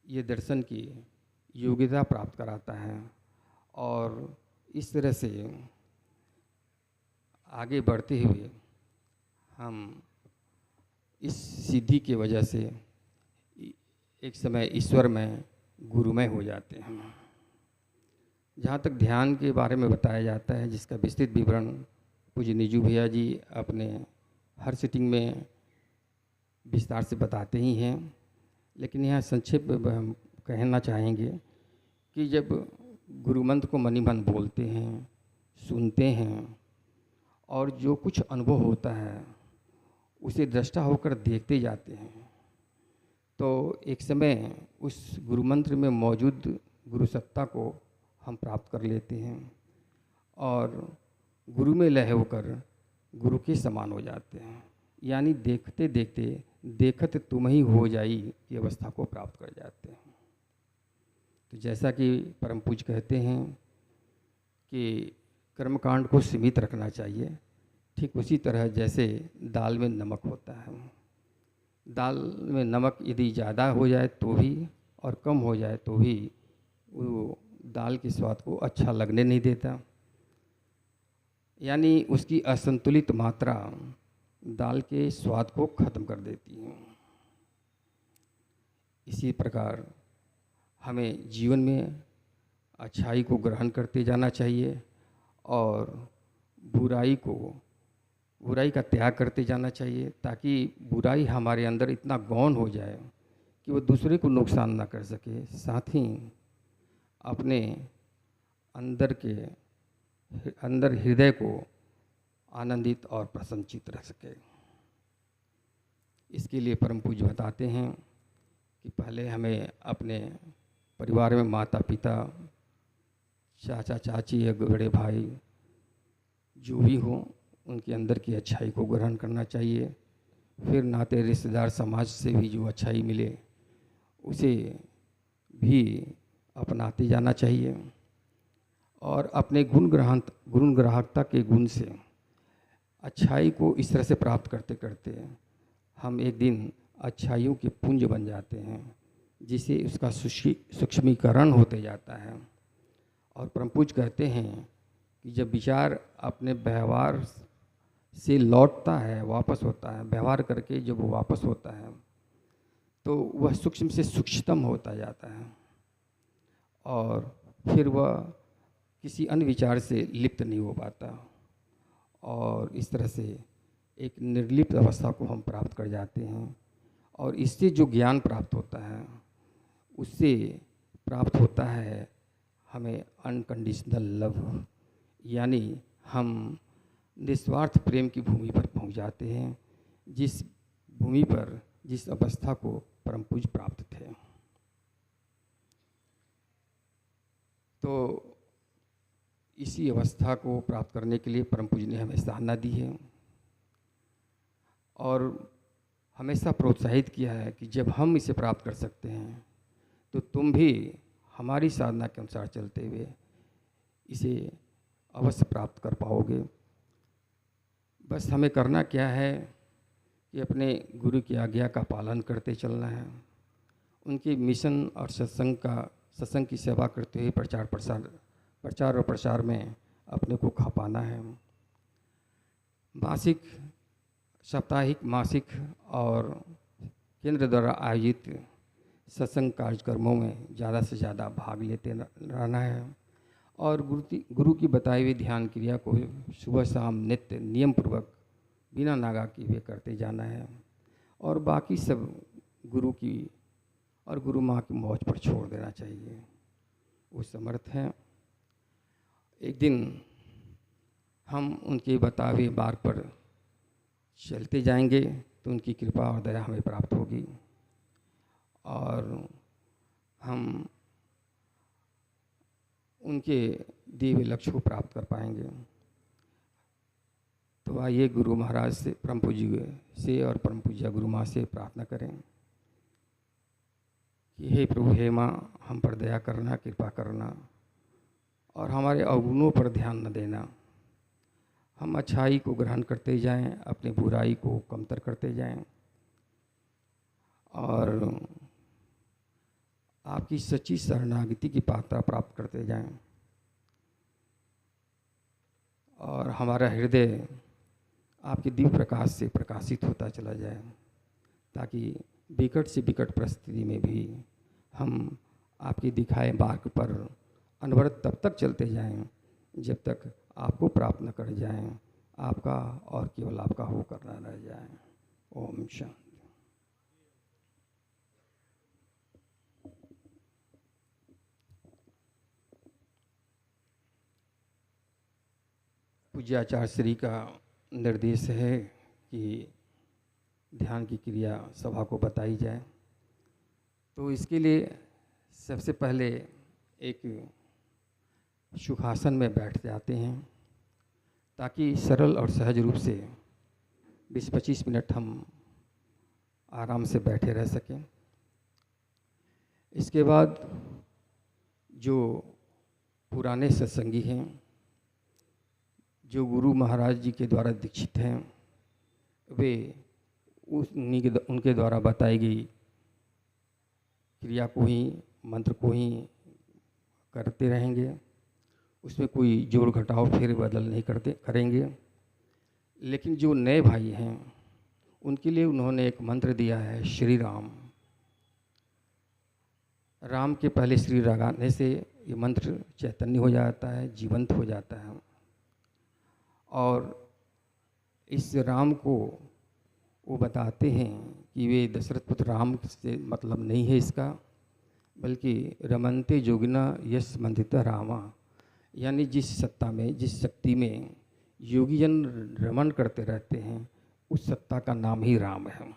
ये दर्शन की योग्यता प्राप्त कराता है, और इस तरह से आगे बढ़ते हुए हम इस सिद्धि की वजह से एक समय ईश्वर में, गुरुमय हो जाते हैं। जहाँ तक ध्यान के बारे में बताया जाता है, जिसका विस्तृत विवरण पूज्य निजू भैया जी अपने हर सिटिंग में विस्तार से बताते ही हैं, लेकिन यहाँ संक्षेप में हम कहना चाहेंगे कि जब गुरु मंत्र को मनि मन बोलते हैं, सुनते हैं, और जो कुछ अनुभव होता है उसे दृष्टा होकर देखते जाते हैं, तो एक समय उस गुरु मंत्र में मौजूद गुरु सत्ता को हम प्राप्त कर लेते हैं, और गुरु में लय होकर गुरु के समान हो जाते हैं। यानी देखते देखते देखत तुम ही हो जाई की अवस्था को प्राप्त कर जाते हैं। तो जैसा कि परम पूज्य कहते हैं कि कर्मकांड को सीमित रखना चाहिए, ठीक उसी तरह जैसे दाल में नमक होता है। दाल में नमक यदि ज़्यादा हो जाए तो भी, और कम हो जाए तो भी, वो दाल के स्वाद को अच्छा लगने नहीं देता। यानी उसकी असंतुलित मात्रा दाल के स्वाद को ख़त्म कर देती है। इसी प्रकार हमें जीवन में अच्छाई को ग्रहण करते जाना चाहिए, और बुराई का त्याग करते जाना चाहिए, ताकि बुराई हमारे अंदर इतना गौण हो जाए कि वो दूसरे को नुकसान ना कर सके, साथ ही अपने अंदर हृदय को आनंदित और प्रसन्नचित रख सके। इसके लिए परम पूज्य बताते हैं कि पहले हमें अपने परिवार में माता पिता, चाचा चाची या बड़े भाई जो भी हो, उनके अंदर की अच्छाई को ग्रहण करना चाहिए। फिर नाते रिश्तेदार समाज से भी जो अच्छाई मिले उसे भी अपनाते जाना चाहिए, और अपने गुण ग्राहकता के गुण से अच्छाई को इस तरह से प्राप्त करते करते हम एक दिन अच्छाइयों के पुंज बन जाते हैं, जिसे उसका सूक्ष्मीकरण होते जाता है। और परम पूज्य कहते हैं कि जब विचार अपने व्यवहार से लौटता है, वापस होता है, व्यवहार करके जब वो वापस होता है तो वह सूक्ष्म से सूक्ष्मतम होता जाता है, और फिर वह किसी अन्य विचार से लिप्त नहीं हो पाता, और इस तरह से एक निर्लिप्त अवस्था को हम प्राप्त कर जाते हैं। और इससे जो ज्ञान प्राप्त होता है उससे प्राप्त होता है हमें अनकंडीशनल लव, यानी हम निस्वार्थ प्रेम की भूमि पर पहुंच जाते हैं, जिस भूमि पर जिस अवस्था को परम पूज्य प्राप्त थे। तो इसी अवस्था को प्राप्त करने के लिए परम पूज्य ने हमें साधना दी है, और हमेशा प्रोत्साहित किया है कि जब हम इसे प्राप्त कर सकते हैं तो तुम भी हमारी साधना के अनुसार चलते हुए इसे अवश्य प्राप्त कर पाओगे। बस हमें करना क्या है कि अपने गुरु की आज्ञा का पालन करते चलना है, उनके मिशन और सत्संग की सेवा करते हुए प्रचार और प्रसार में अपने को खा पाना है। मासिक, साप्ताहिक, मासिक और केंद्र द्वारा आयोजित सत्संग कार्यक्रमों में ज़्यादा से ज़्यादा भाग लेते रहना है, और गुरु की बताई हुई ध्यान क्रिया को सुबह शाम नित्य नियम पूर्वक बिना नागा किए हुए करते जाना है, और बाकी सब गुरु की और गुरु माँ की मौज पर छोड़ देना चाहिए। वो समर्थ हैं। एक दिन हम उनके बताए हुए मार्ग पर चलते जाएंगे तो उनकी कृपा और दया हमें प्राप्त होगी, और हम उनके दिए हुए लक्ष्य को प्राप्त कर पाएंगे। तो आइए गुरु महाराज से, परम पूज्य से और परम पूज्य गुरु माँ से प्रार्थना करें कि हे प्रभु, हे माँ, हम पर दया करना, कृपा करना, और हमारे अवगुणों पर ध्यान न देना। हम अच्छाई को ग्रहण करते जाएं, अपनी बुराई को कमतर करते जाएं, और आपकी सच्ची शरणागति की पात्रता प्राप्त करते जाएं, और हमारा हृदय आपके दिव्य प्रकाश से प्रकाशित होता चला जाए, ताकि विकट से विकट परिस्थिति में भी हम आपके दिखाए मार्ग पर अनवरत तब तक चलते जाएं जब तक आपको प्राप्त न कर जाएं, आपका और केवल आपका हो करना रह जाए। ओम शांति। पूज्य आचार्य श्री का निर्देश है कि ध्यान की क्रिया सभा को बताई जाए। तो इसके लिए सबसे पहले एक सुखासन में बैठ जाते हैं, ताकि सरल और सहज रूप से 20-25 मिनट हम आराम से बैठे रह सकें। इसके बाद जो पुराने सत्संगी हैं, जो गुरु महाराज जी के द्वारा दीक्षित हैं, वे उनके द्वारा बताई गई क्रिया को ही, मंत्र को ही करते रहेंगे। उसमें कोई जोड़ घटाव फेर बदल नहीं करेंगे। लेकिन जो नए भाई हैं उनके लिए उन्होंने एक मंत्र दिया है, श्री राम। राम के पहले श्री लगाने से ये मंत्र चैतन्य हो जाता है, जीवंत हो जाता है। और इस राम को वो बताते हैं कि वे दशरथ पुत्र राम से मतलब नहीं है इसका, बल्कि रमनते जोगिना यश मंदिता रामा, यानी जिस सत्ता में, जिस शक्ति में योगीजन रमन करते रहते हैं, उस सत्ता का नाम ही राम है।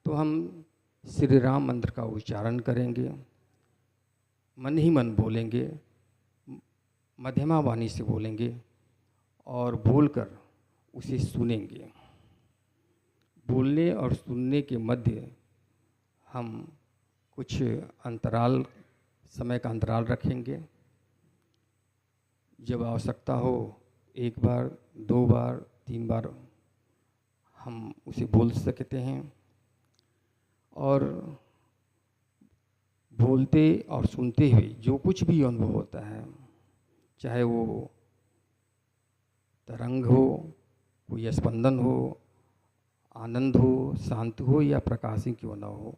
तो हम श्री राम मंत्र का उच्चारण करेंगे, मन ही मन बोलेंगे, मध्यमा वाणी से बोलेंगे और बोलकर उसे सुनेंगे। बोलने और सुनने के मध्य हम कुछ अंतराल, समय का अंतराल रखेंगे। जब आवश्यकता हो 1 बार, 2 बार, 3 बार हम उसे बोल सकते हैं। और बोलते और सुनते हुए जो कुछ भी अनुभव होता है, चाहे वो तरंग हो, कोई स्पंदन हो, आनंद हो, शांत हो या प्रकाशित क्यों न हो,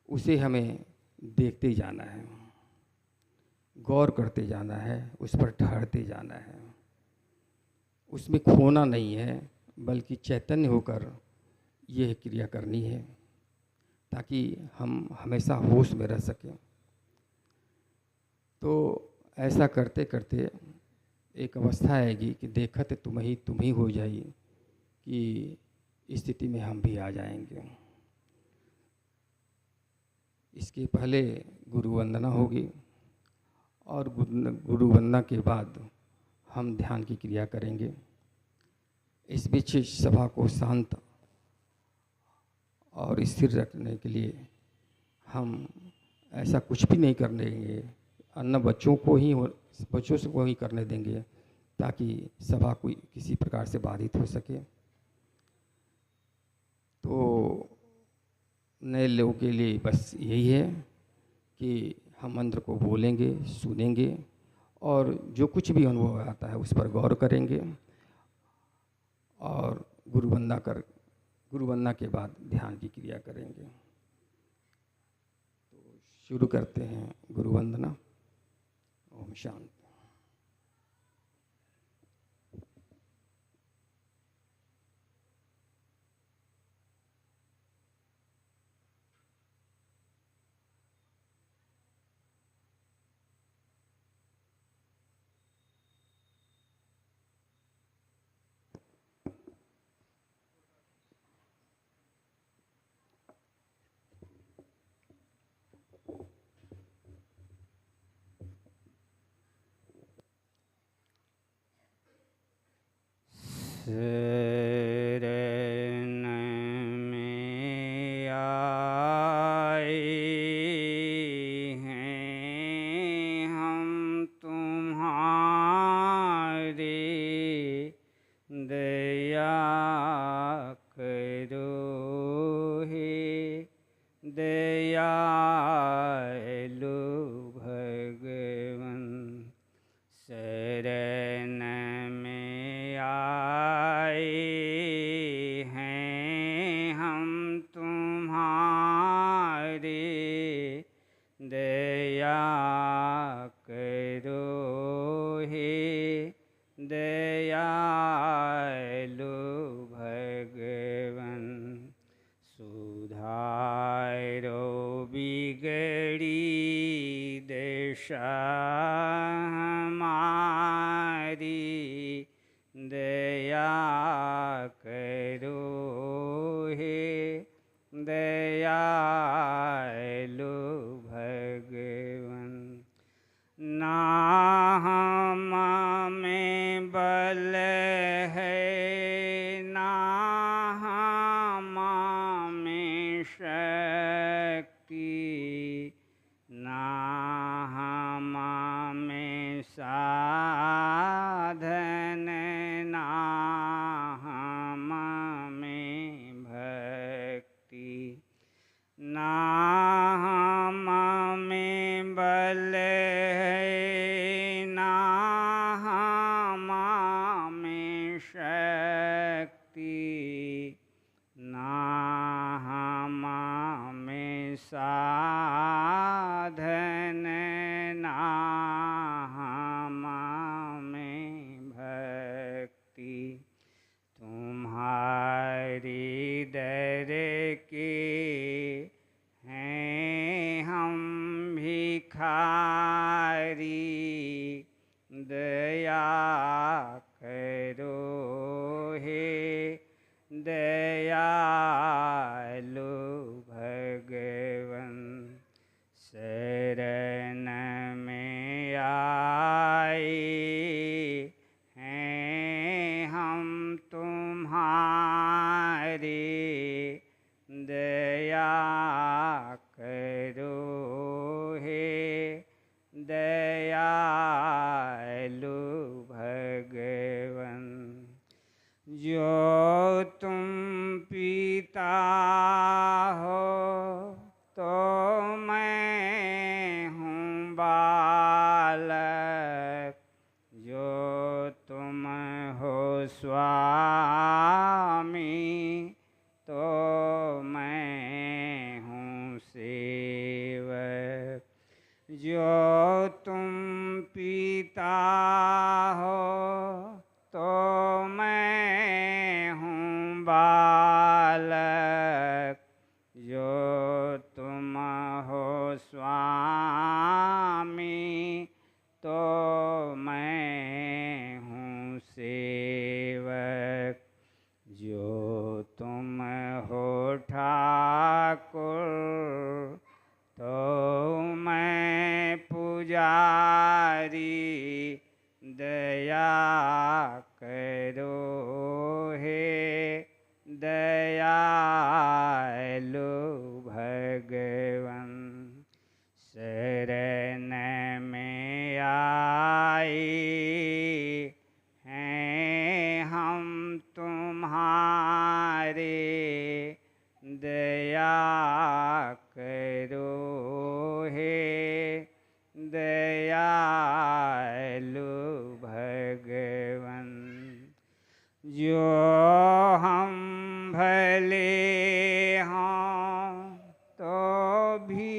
उसे हमें देखते जाना है, गौर करते जाना है, उस पर ठहरते जाना है। उसमें खोना नहीं है, बल्कि चैतन्य होकर यह क्रिया करनी है, ताकि हम हमेशा होश में रह सकें। तो ऐसा करते करते एक अवस्था आएगी कि देखत तुम ही हो जाई, कि स्थिति में हम भी आ जाएंगे। इसके पहले गुरु वंदना होगी और गुरु वंदना के बाद हम ध्यान की क्रिया करेंगे। इस बीच सभा को शांत और स्थिर रखने के लिए हम ऐसा कुछ भी नहीं करने देंगे, अन्य बच्चों से को ही करने देंगे, ताकि सभा कोई किसी प्रकार से बाधित हो सके। तो नए लोगों के लिए बस यही है कि हम मंत्र को बोलेंगे, सुनेंगे और जो कुछ भी अनुभव आता है उस पर गौर करेंगे और गुरु वंदना के बाद ध्यान की क्रिया करेंगे। तो शुरू करते हैं गुरु वंदना। ओम शांति। शरण में आए हैं हम तुम्हारे, दया करो हे दयालु भगवन। शरण में आए हैं हम तुम्हारे, दया करो हे दयालु भगवन। सुधारो बिगड़ी दशा हमारी, दया करो हे दयालु भगवन। ना हम में बल है, ना हम में शक्ति, ना हम में साधन, ना हम में भक्ति, ना हम में बल है, ना हम में शक्ति, ना हम में साधन, ना हम में भक्ति। दया करो हे दयालु भगवन। जो तुम पिता हो तो मैं हूँ बालक, जो तुम हो स्वामी तो मैं हूँ सेवक। जो तुम पिता हो तो मैं हूँ बालक, जो तुम हो स्वामी तो मैं हूँ सेवक। जो तुम हो ठाकुर तो मैं पुजारी, दया करो हे दयालु भगवन। शरण में आए हैं हम तुम्हारे, दया करो हे दयालु भगवन। जो हम भले हों तो भी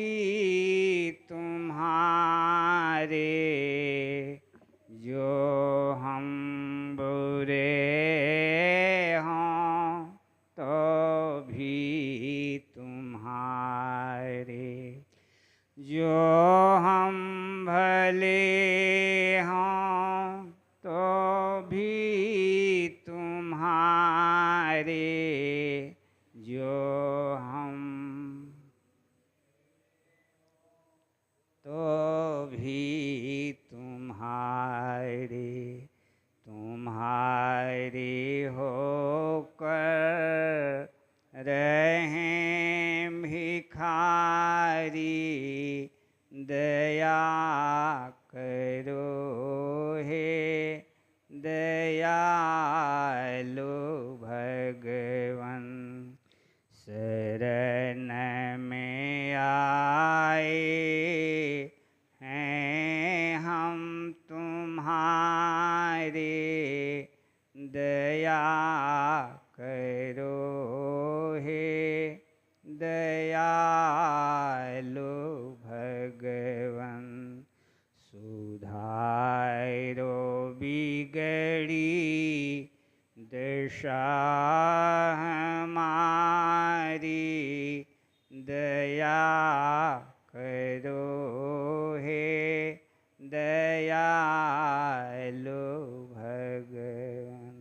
तुम्हारे, जो हम बुरे हों तो भी तुम्हारे। जो हम भले हों तो भी तुम्हारे, जो हम तो भी तुम्हारे। तुम्हारे होकर रहें भिखारी, दया करो हे दयालु भगवन। शरण में आए हैं हम तुम्हारे, दया करो हे दयालु भगवन। सुधारो बिगड़ी दशा हमारी, दया करो हे दयालु भगवन।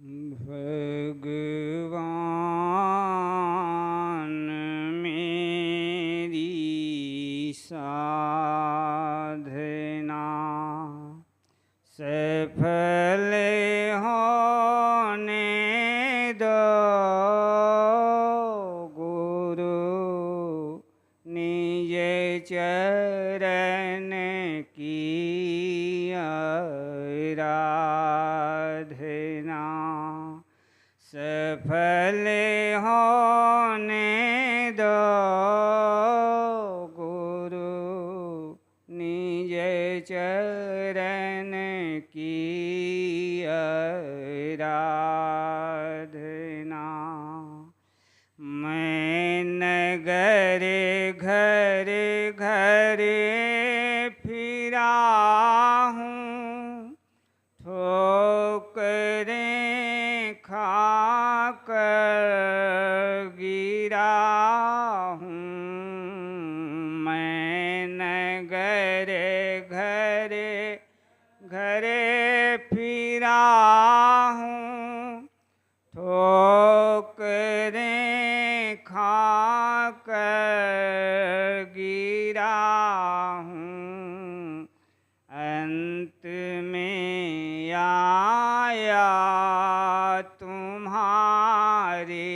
भगवान मेरी साधना सफल होने दो गुरु निज चरण की आराधना सफल होने दो गुरु निज चरण की आराधना मैं नगर घर घर फिरा हूँ ठोकरें खा कर गिरा हूँ मैं नगर घर घर फिरा हूँ ठोकरें खा कर गिरा हूँ अंत में आया तुम्हारे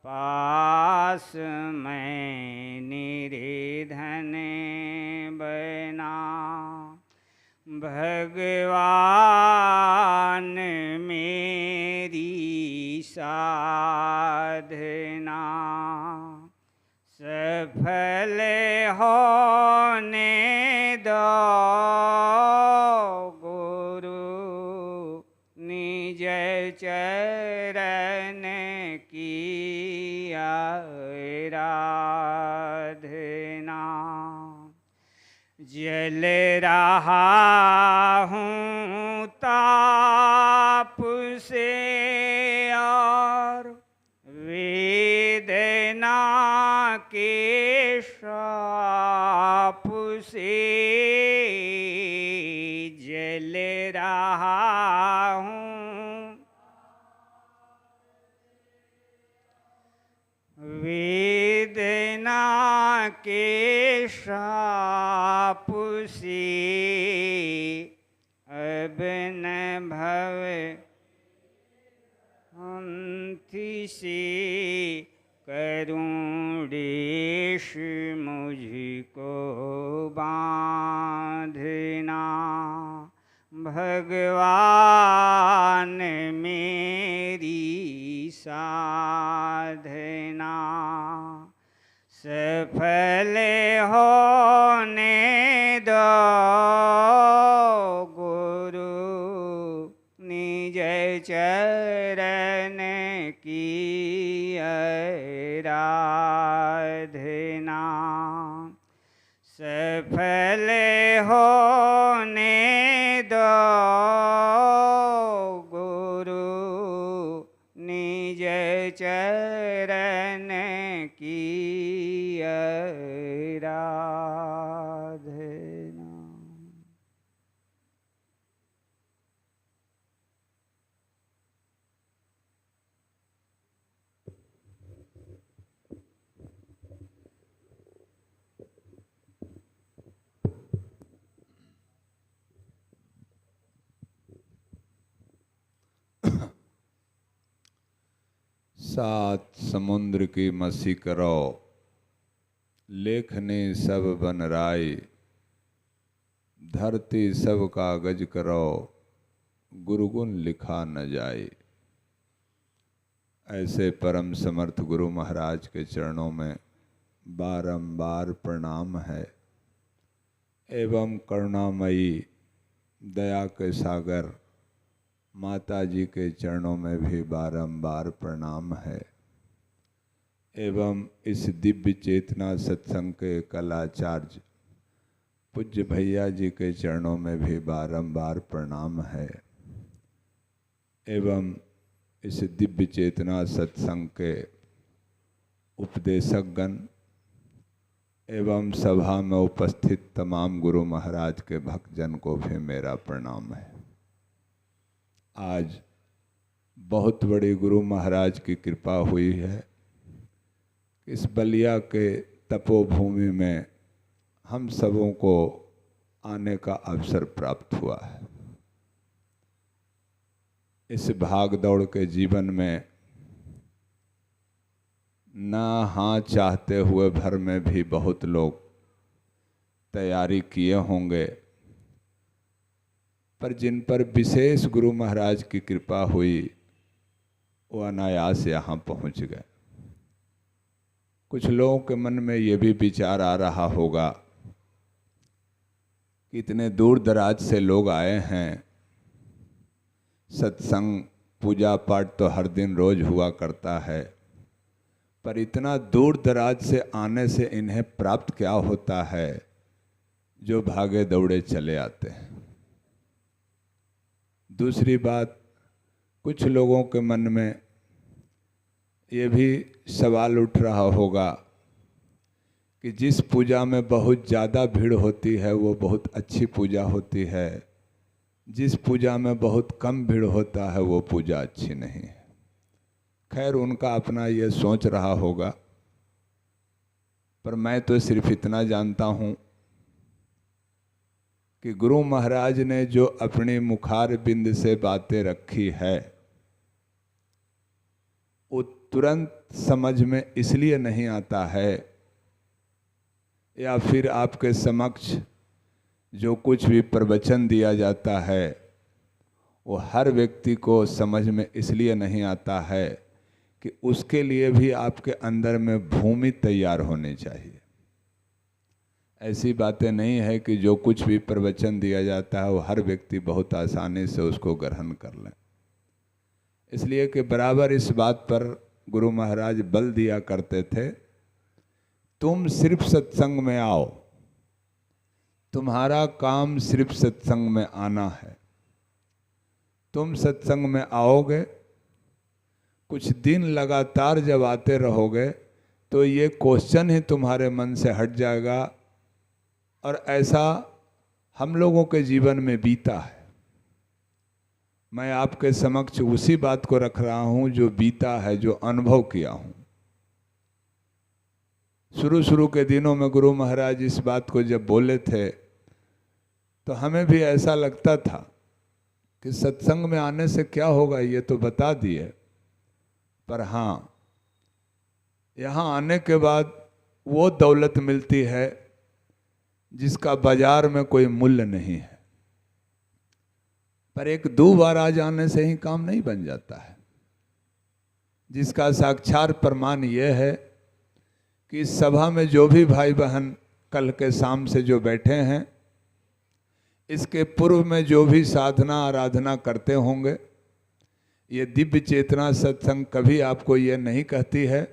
पास मैं निर्धन बना भगवान मेरी साधना सफल होने दो गुरु निज चरण की आराधना जल रहा हूँ ताप से और वेदना के शाप से जल रहा हूँ वेदना के शाप से अब न भव हंति से करूँ देश मुझको बांधना भगवान मेरी साधना सफल होने दो गुरु निज चरण की आराधना सफल होने दो गुरु निज चरण की आराधना। सात समुद्र की मसी करो लेखने सब बन राय धरती सब कागज करो गुरुगुण लिखा न जाए। ऐसे परम समर्थ गुरु महाराज के चरणों में बारंबार प्रणाम है एवं करुणामयी दया के सागर माता जी के चरणों में भी बारंबार प्रणाम है एवं इस दिव्य चेतना सत्संग के कलाचार्य पूज्य भैया जी के चरणों में भी बारंबार प्रणाम है एवं इस दिव्य चेतना सत्संग के उपदेशकगण एवं सभा में उपस्थित तमाम गुरु महाराज के भक्तजन को भी मेरा प्रणाम है। आज बहुत बड़ी गुरु महाराज की कृपा हुई है। इस बलिया के तपोभूमि में हम सबों को आने का अवसर प्राप्त हुआ है। इस भाग दौड़ के जीवन में ना हाँ चाहते हुए भर में भी बहुत लोग तैयारी किए होंगे, पर जिन पर विशेष गुरु महाराज की कृपा हुई वो अनायास यहाँ पहुँच गए। कुछ लोगों के मन में ये भी विचार आ रहा होगा कि इतने दूर दराज से लोग आए हैं, सत्संग पूजा पाठ तो हर दिन रोज हुआ करता है, पर इतना दूर दराज से आने से इन्हें प्राप्त क्या होता है जो भागे दौड़े चले आते हैं। दूसरी बात, कुछ लोगों के मन में ये भी सवाल उठ रहा होगा कि जिस पूजा में बहुत ज़्यादा भीड़ होती है वो बहुत अच्छी पूजा होती है, जिस पूजा में बहुत कम भीड़ होता है वो पूजा अच्छी नहीं है। खैर, उनका अपना ये सोच रहा होगा, पर मैं तो सिर्फ इतना जानता हूँ कि गुरु महाराज ने जो अपनी मुखार बिंद से बातें रखी है वो तुरंत समझ में इसलिए नहीं आता है, या फिर आपके समक्ष जो कुछ भी प्रवचन दिया जाता है वो हर व्यक्ति को समझ में इसलिए नहीं आता है कि उसके लिए भी आपके अंदर में भूमि तैयार होनी चाहिए। ऐसी बातें नहीं है कि जो कुछ भी प्रवचन दिया जाता है वो हर व्यक्ति बहुत आसानी से उसको ग्रहण कर ले। इसलिए कि बराबर इस बात पर गुरु महाराज बल दिया करते थे, तुम सिर्फ सत्संग में आओ, तुम्हारा काम सिर्फ सत्संग में आना है। तुम सत्संग में आओगे, कुछ दिन लगातार जब आते रहोगे तो ये क्वेश्चन ही तुम्हारे मन से हट जाएगा, और ऐसा हम लोगों के जीवन में बीता है। मैं आपके समक्ष उसी बात को रख रहा हूँ जो बीता है, जो अनुभव किया हूँ। शुरू के दिनों में गुरु महाराज इस बात को जब बोले थे तो हमें भी ऐसा लगता था कि सत्संग में आने से क्या होगा, ये तो बता दिए, पर हाँ, यहाँ आने के बाद वो दौलत मिलती है जिसका बाजार में कोई मूल्य नहीं है। पर एक दो बार आ जाने से ही काम नहीं बन जाता है, जिसका साक्षात प्रमाण यह है कि इस सभा में जो भी भाई बहन कल के शाम से जो बैठे हैं, इसके पूर्व में जो भी साधना आराधना करते होंगे, ये दिव्य चेतना सत्संग कभी आपको ये नहीं कहती है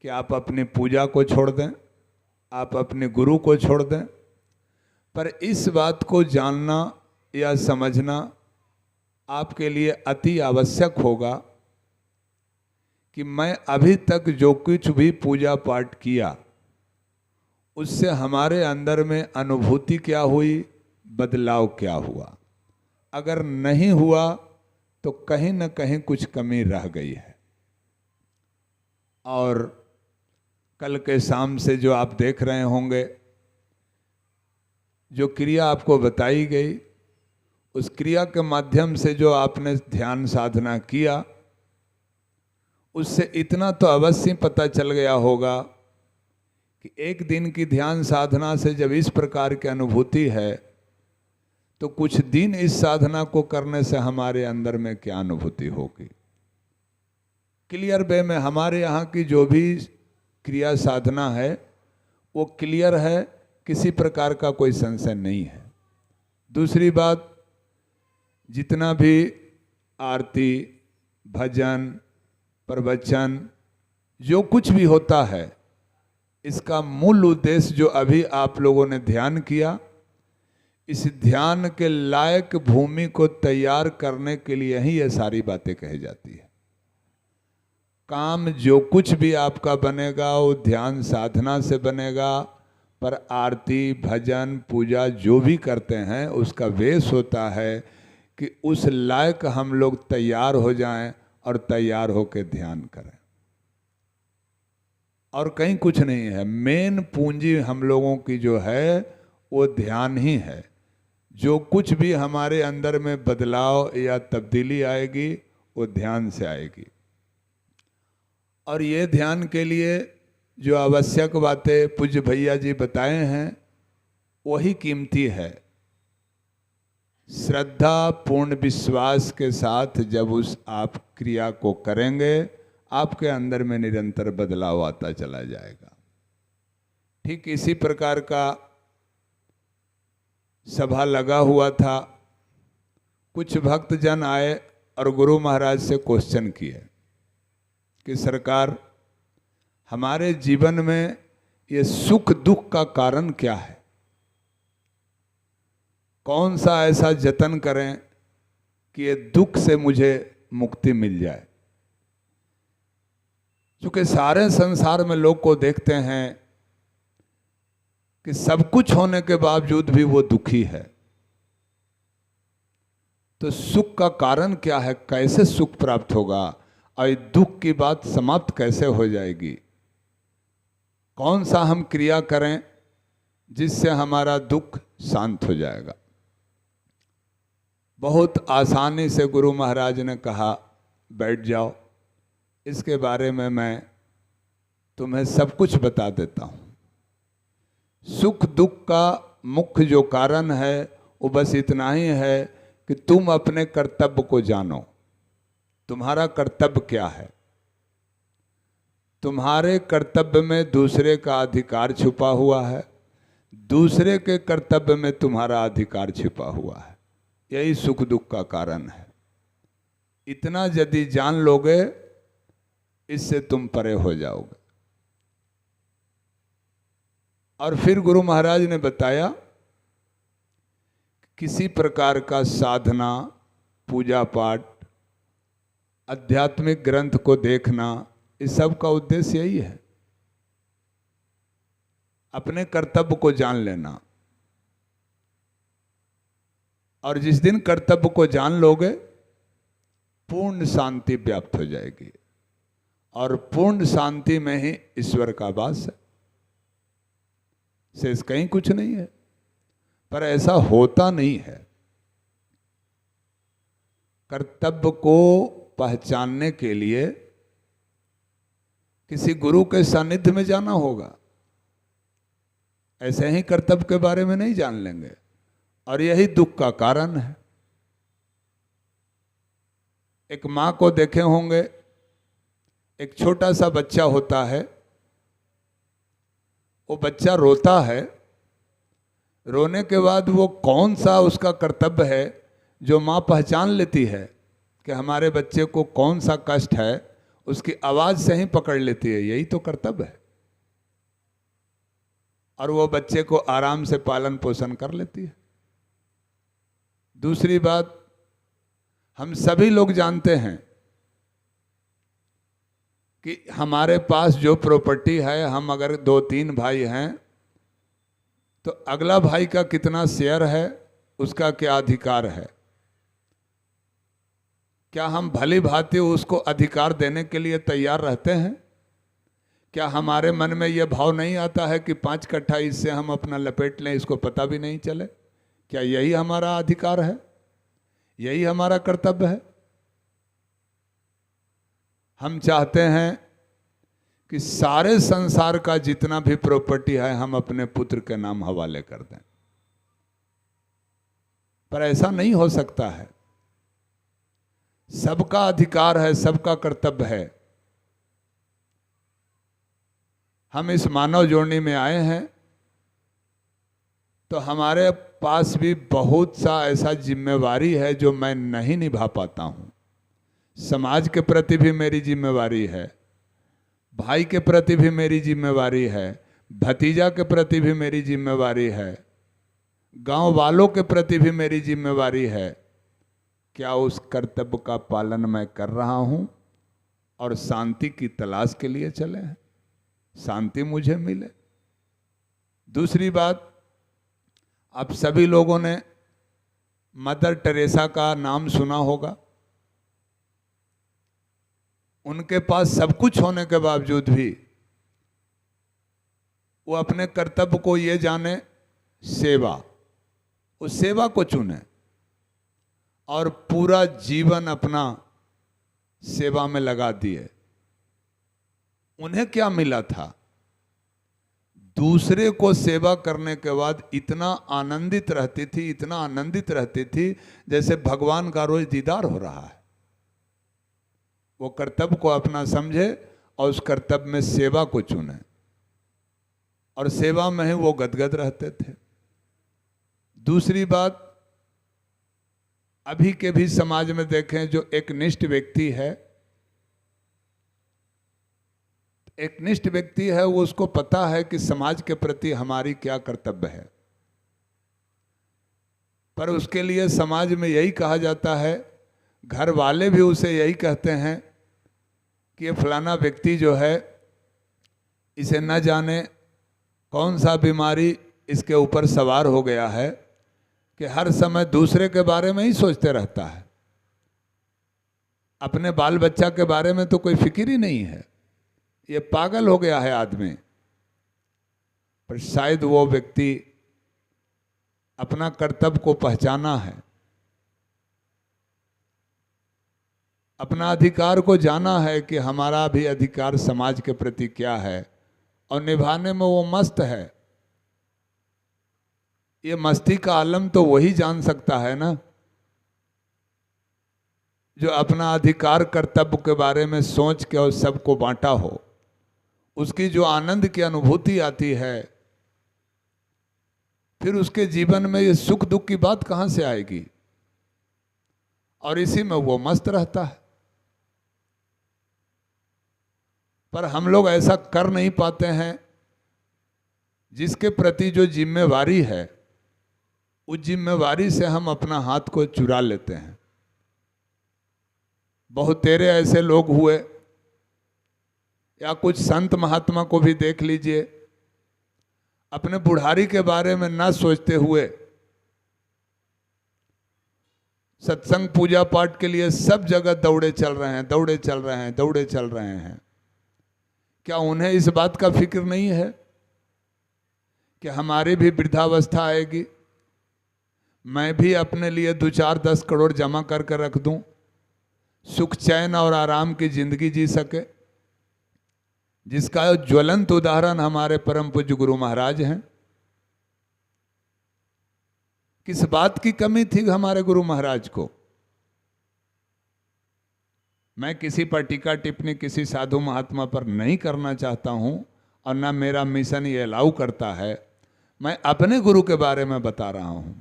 कि आप अपनी पूजा को छोड़ दें, आप अपने गुरु को छोड़ दें, पर इस बात को जानना या समझना आपके लिए अति आवश्यक होगा कि मैं अभी तक जो कुछ भी पूजा पाठ किया उससे हमारे अंदर में अनुभूति क्या हुई, बदलाव क्या हुआ। अगर नहीं हुआ तो कहीं न कहीं कुछ कमी रह गई है। और कल के शाम से जो आप देख रहे होंगे, जो क्रिया आपको बताई गई, उस क्रिया के माध्यम से जो आपने ध्यान साधना किया, उससे इतना तो अवश्य पता चल गया होगा कि एक दिन की ध्यान साधना से जब इस प्रकार की अनुभूति है तो कुछ दिन इस साधना को करने से हमारे अंदर में क्या अनुभूति होगी। क्लियर वे में हमारे यहाँ की जो भी क्रिया साधना है वो क्लियर है, किसी प्रकार का कोई संशय नहीं है। दूसरी बात, जितना भी आरती, भजन, प्रवचन, जो कुछ भी होता है, इसका मूल उद्देश्य जो अभी आप लोगों ने ध्यान किया, इस ध्यान के लायक भूमि को तैयार करने के लिए ही ये सारी बातें कही जाती है। काम जो कुछ भी आपका बनेगा वो ध्यान साधना से बनेगा, पर आरती, भजन, पूजा जो भी करते हैं उसका वेश होता है कि उस लायक हम लोग तैयार हो जाएं और तैयार होकर ध्यान करें। और कहीं कुछ नहीं है। मेन पूंजी हम लोगों की जो है वो ध्यान ही है। जो कुछ भी हमारे अंदर में बदलाव या तब्दीली आएगी वो ध्यान से आएगी। और ये ध्यान के लिए जो आवश्यक बातें पूज्य भैया जी बताए हैं वही कीमती है। श्रद्धा पूर्ण विश्वास के साथ जब उस आप क्रिया को करेंगे आपके अंदर में निरंतर बदलाव आता चला जाएगा। ठीक इसी प्रकार का सभा लगा हुआ था। कुछ भक्तजन आए और गुरु महाराज से क्वेश्चन किए कि सरकार हमारे जीवन में ये सुख दुख का कारण क्या है, कौन सा ऐसा जतन करें कि ये दुख से मुझे मुक्ति मिल जाए। क्योंकि सारे संसार में लोग को देखते हैं कि सब कुछ होने के बावजूद भी वो दुखी है। तो सुख का कारण क्या है, कैसे सुख प्राप्त होगा और दुख की बात समाप्त कैसे हो जाएगी, कौन सा हम क्रिया करें जिससे हमारा दुख शांत हो जाएगा। बहुत आसानी से गुरु महाराज ने कहा बैठ जाओ, इसके बारे में मैं तुम्हें सब कुछ बता देता हूँ। सुख दुख का मुख्य जो कारण है वो बस इतना ही है कि तुम अपने कर्तव्य को जानो। तुम्हारा कर्तव्य क्या है? तुम्हारे कर्तव्य में दूसरे का अधिकार छुपा हुआ है, दूसरे के कर्तव्य में तुम्हारा अधिकार छिपा हुआ है। यही सुख दुख का कारण है। इतना यदि जान लोगे इससे तुम परे हो जाओगे। और फिर गुरु महाराज ने बताया किसी प्रकार का साधना, पूजा पाठ, आध्यात्मिक ग्रंथ को देखना, इस सब का उद्देश्य यही है, अपने कर्तव्य को जान लेना। और जिस दिन कर्तव्य को जान लोगे पूर्ण शांति व्याप्त हो जाएगी। और पूर्ण शांति में ही ईश्वर का वास है, शेष कहीं कुछ नहीं है। पर ऐसा होता नहीं है। कर्तव्य को पहचानने के लिए किसी गुरु के सानिध्य में जाना होगा। ऐसे ही कर्तव्य के बारे में नहीं जान लेंगे। और यही दुख का कारण है। एक मां को देखे होंगे, एक छोटा सा बच्चा होता है, वो बच्चा रोता है, रोने के बाद वो कौन सा उसका कर्तव्य है जो माँ पहचान लेती है कि हमारे बच्चे को कौन सा कष्ट है, उसकी आवाज़ से ही पकड़ लेती है। यही तो कर्तव्य है। और वो बच्चे को आराम से पालन पोषण कर लेती है। दूसरी बात, हम सभी लोग जानते हैं कि हमारे पास जो प्रॉपर्टी है, हम अगर 2-3 भाई हैं तो अगला भाई का कितना शेयर है, उसका क्या अधिकार है। क्या हम भली भांति उसको अधिकार देने के लिए तैयार रहते हैं? क्या हमारे मन में यह भाव नहीं आता है कि 5 कट्ठा इससे हम अपना लपेट लें, इसको पता भी नहीं चले? क्या यही हमारा अधिकार है? यही हमारा कर्तव्य है? हम चाहते हैं कि सारे संसार का जितना भी प्रॉपर्टी है हम अपने पुत्र के नाम हवाले कर दें। पर ऐसा नहीं हो सकता है। सबका अधिकार है, सबका कर्तव्य है। हम इस मानव जोड़नी में आए हैं तो हमारे पास भी बहुत सा ऐसा जिम्मेवारी है जो मैं नहीं निभा पाता हूँ। समाज के प्रति भी मेरी जिम्मेवारी है, भाई के प्रति भी मेरी जिम्मेवारी है, भतीजा के प्रति भी मेरी जिम्मेवारी है, गांव वालों के प्रति भी मेरी जिम्मेवारी है। क्या उस कर्तव्य का पालन मैं कर रहा हूँ? और शांति की तलाश के लिए चले हैं, शांति मुझे मिले। दूसरी बात, आप सभी लोगों ने मदर टेरेसा का नाम सुना होगा। उनके पास सब कुछ होने के बावजूद भी वो अपने कर्तव्य को ये जाने, सेवा, उस सेवा को चुने और पूरा जीवन अपना सेवा में लगा दिए। उन्हें क्या मिला था? दूसरे को सेवा करने के बाद इतना आनंदित रहती थी, इतना आनंदित रहती थी जैसे भगवान का रोज दीदार हो रहा है। वो कर्तव्य को अपना समझे और उस कर्तव्य में सेवा को चुने और सेवा में ही वो गदगद रहते थे। दूसरी बात, अभी के भी समाज में देखें, जो एक निष्ठ व्यक्ति है, एक निष्ठ व्यक्ति है, वो उसको पता है कि समाज के प्रति हमारी क्या कर्तव्य है, पर उसके लिए समाज में यही कहा जाता है, घर वाले भी उसे यही कहते हैं कि ये फलाना व्यक्ति जो है, इसे न जाने कौन सा बीमारी इसके ऊपर सवार हो गया है कि हर समय दूसरे के बारे में ही सोचते रहता है, अपने बाल बच्चा के बारे में तो कोई फिक्र ही नहीं है, ये पागल हो गया है आदमी। पर शायद वो व्यक्ति अपना कर्तव्य को पहचाना है, अपना अधिकार को जाना है कि हमारा भी अधिकार समाज के प्रति क्या है, और निभाने में वो मस्त है। ये मस्ती का आलम तो वही जान सकता है ना, जो अपना अधिकार कर्तव्य के बारे में सोच के और सबको बांटा हो। उसकी जो आनंद की अनुभूति आती है, फिर उसके जीवन में ये सुख दुख की बात कहां से आएगी, और इसी में वो मस्त रहता है। पर हम लोग ऐसा कर नहीं पाते हैं। जिसके प्रति जो जिम्मेवारी है, उस जिम्मेवारी से हम अपना हाथ को चुरा लेते हैं। बहुत तेरे ऐसे लोग हुए, या कुछ संत महात्मा को भी देख लीजिए, अपने बुढ़ारी के बारे में ना सोचते हुए सत्संग पूजा पाठ के लिए सब जगह दौड़े चल रहे हैं, दौड़े चल रहे हैं, दौड़े चल रहे हैं। क्या उन्हें इस बात का फिक्र नहीं है कि हमारी भी वृद्धावस्था आएगी, मैं भी अपने लिए 2-4-10 करोड़ जमा करके रख दूं, सुख चैन और आराम की जिंदगी जी सके? जिसका ज्वलंत उदाहरण हमारे परम पूज्य गुरु महाराज हैं। किस बात की कमी थी हमारे गुरु महाराज को? मैं किसी पर टीका टिप्पणी किसी साधु महात्मा पर नहीं करना चाहता हूं, और ना मेरा मिशन ये अलाउ करता है। मैं अपने गुरु के बारे में बता रहा हूं।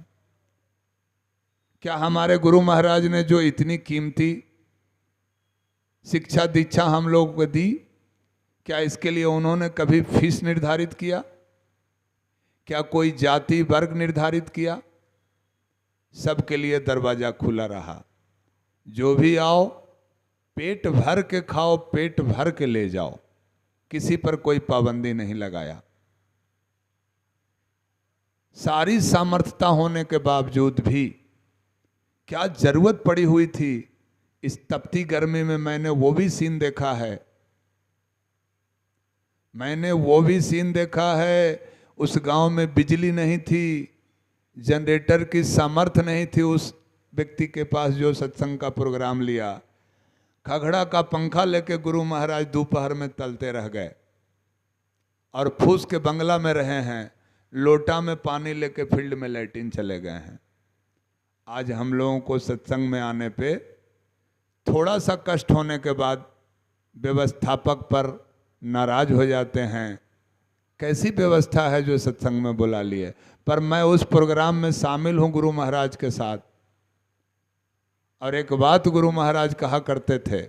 क्या हमारे गुरु महाराज ने जो इतनी कीमती शिक्षा दीक्षा हम लोगों को दी, क्या इसके लिए उन्होंने कभी फीस निर्धारित किया? क्या कोई जाति वर्ग निर्धारित किया? सबके लिए दरवाजा खुला रहा। जो भी आओ, पेट भर के खाओ, पेट भर के ले जाओ, किसी पर कोई पाबंदी नहीं लगाया। सारी सामर्थ्यता होने के बावजूद भी क्या जरूरत पड़ी हुई थी? इस तपती गर्मी में मैंने वो भी सीन देखा है, मैंने वो भी सीन देखा है। उस गांव में बिजली नहीं थी, जनरेटर की सामर्थ्य नहीं थी उस व्यक्ति के पास जो सत्संग का प्रोग्राम लिया। खगड़ा का पंखा लेके गुरु महाराज दोपहर में तलते रह गए और फूस के बंगला में रहे हैं, लोटा में पानी लेके फील्ड में लैट्रिन चले गए हैं। आज हम लोगों को सत्संग में आने पे थोड़ा सा कष्ट होने के बाद व्यवस्थापक पर नाराज हो जाते हैं। कैसी व्यवस्था है जो सत्संग में बुला लिए? पर मैं उस प्रोग्राम में शामिल हूं गुरु महाराज के साथ, और एक बात गुरु महाराज कहा करते थे,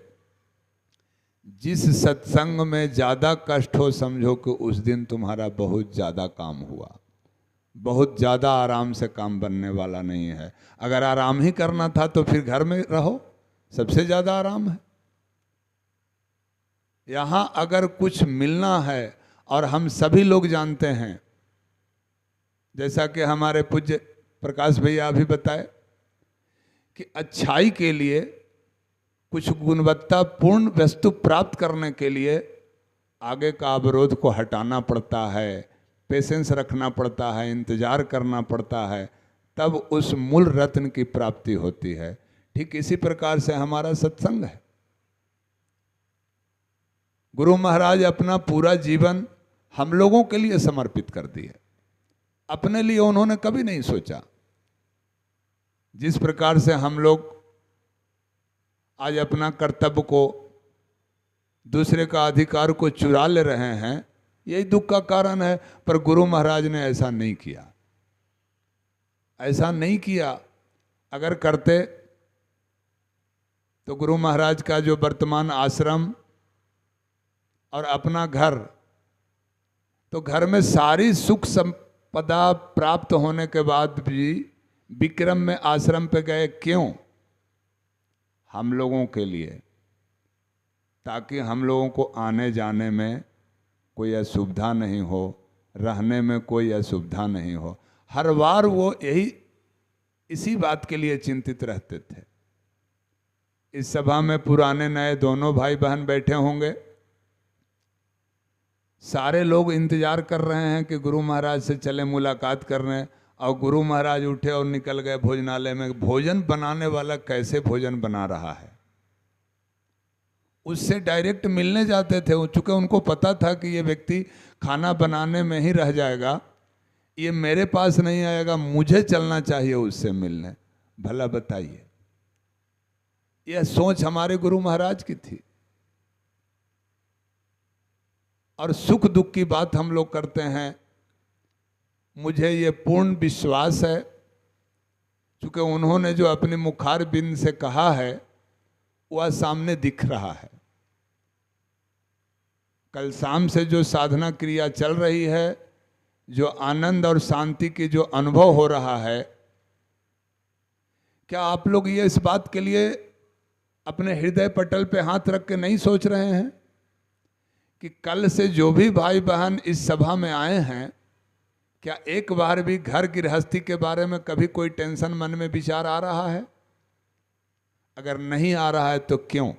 जिस सत्संग में ज्यादा कष्ट हो समझो कि उस दिन तुम्हारा बहुत ज्यादा काम हुआ। बहुत ज्यादा आराम से काम बनने वाला नहीं है। अगर आराम ही करना था तो फिर घर में रहो, सबसे ज्यादा आराम है। यहां अगर कुछ मिलना है, और हम सभी लोग जानते हैं, जैसा कि हमारे पूज्य प्रकाश भैया अभी बताए, कि अच्छाई के लिए, कुछ गुणवत्तापूर्ण वस्तु प्राप्त करने के लिए आगे का अवरोध को हटाना पड़ता है, पेशेंस रखना पड़ता है, इंतजार करना पड़ता है, तब उस मूल रत्न की प्राप्ति होती है। ठीक इसी प्रकार से हमारा सत्संग है। गुरु महाराज अपना पूरा जीवन हम लोगों के लिए समर्पित कर दिए, अपने लिए उन्होंने कभी नहीं सोचा। जिस प्रकार से हम लोग आज अपना कर्तव्य को, दूसरे का अधिकार को चुरा ले रहे हैं, यही दुख का कारण है। पर गुरु महाराज ने ऐसा नहीं किया, ऐसा नहीं किया। अगर करते तो गुरु महाराज का जो वर्तमान आश्रम और अपना घर, तो घर में सारी सुख संपदा प्राप्त होने के बाद भी विक्रम में आश्रम पे गए क्यों? हम लोगों के लिए, ताकि हम लोगों को आने जाने में कोई असुविधा नहीं हो, रहने में कोई असुविधा नहीं हो। हर बार वो इसी बात के लिए चिंतित रहते थे। इस सभा में पुराने नए दोनों भाई बहन बैठे होंगे। सारे लोग इंतजार कर रहे हैं कि गुरु महाराज से चले मुलाकात करने, और गुरु महाराज उठे और निकल गए भोजनालय में। भोजन बनाने वाला कैसे भोजन बना रहा है, उससे डायरेक्ट मिलने जाते थे। चूंकि उनको पता था कि ये व्यक्ति खाना बनाने में ही रह जाएगा, ये मेरे पास नहीं आएगा, मुझे चलना चाहिए उससे मिलने। भला बताइए, यह सोच हमारे गुरु महाराज की थी। और सुख दुख की बात हम लोग करते हैं, मुझे ये पूर्ण विश्वास है, क्योंकि उन्होंने जो अपने मुखार बिंद से कहा है वह सामने दिख रहा है। कल शाम से जो साधना क्रिया चल रही है, जो आनंद और शांति की जो अनुभव हो रहा है, क्या आप लोग ये इस बात के लिए अपने हृदय पटल पे हाथ रख के नहीं सोच रहे हैं कि कल से जो भी भाई बहन इस सभा में आए हैं, क्या एक बार भी घर गृहस्थी के बारे में कभी कोई टेंशन मन में विचार आ रहा है? अगर नहीं आ रहा है तो क्यों?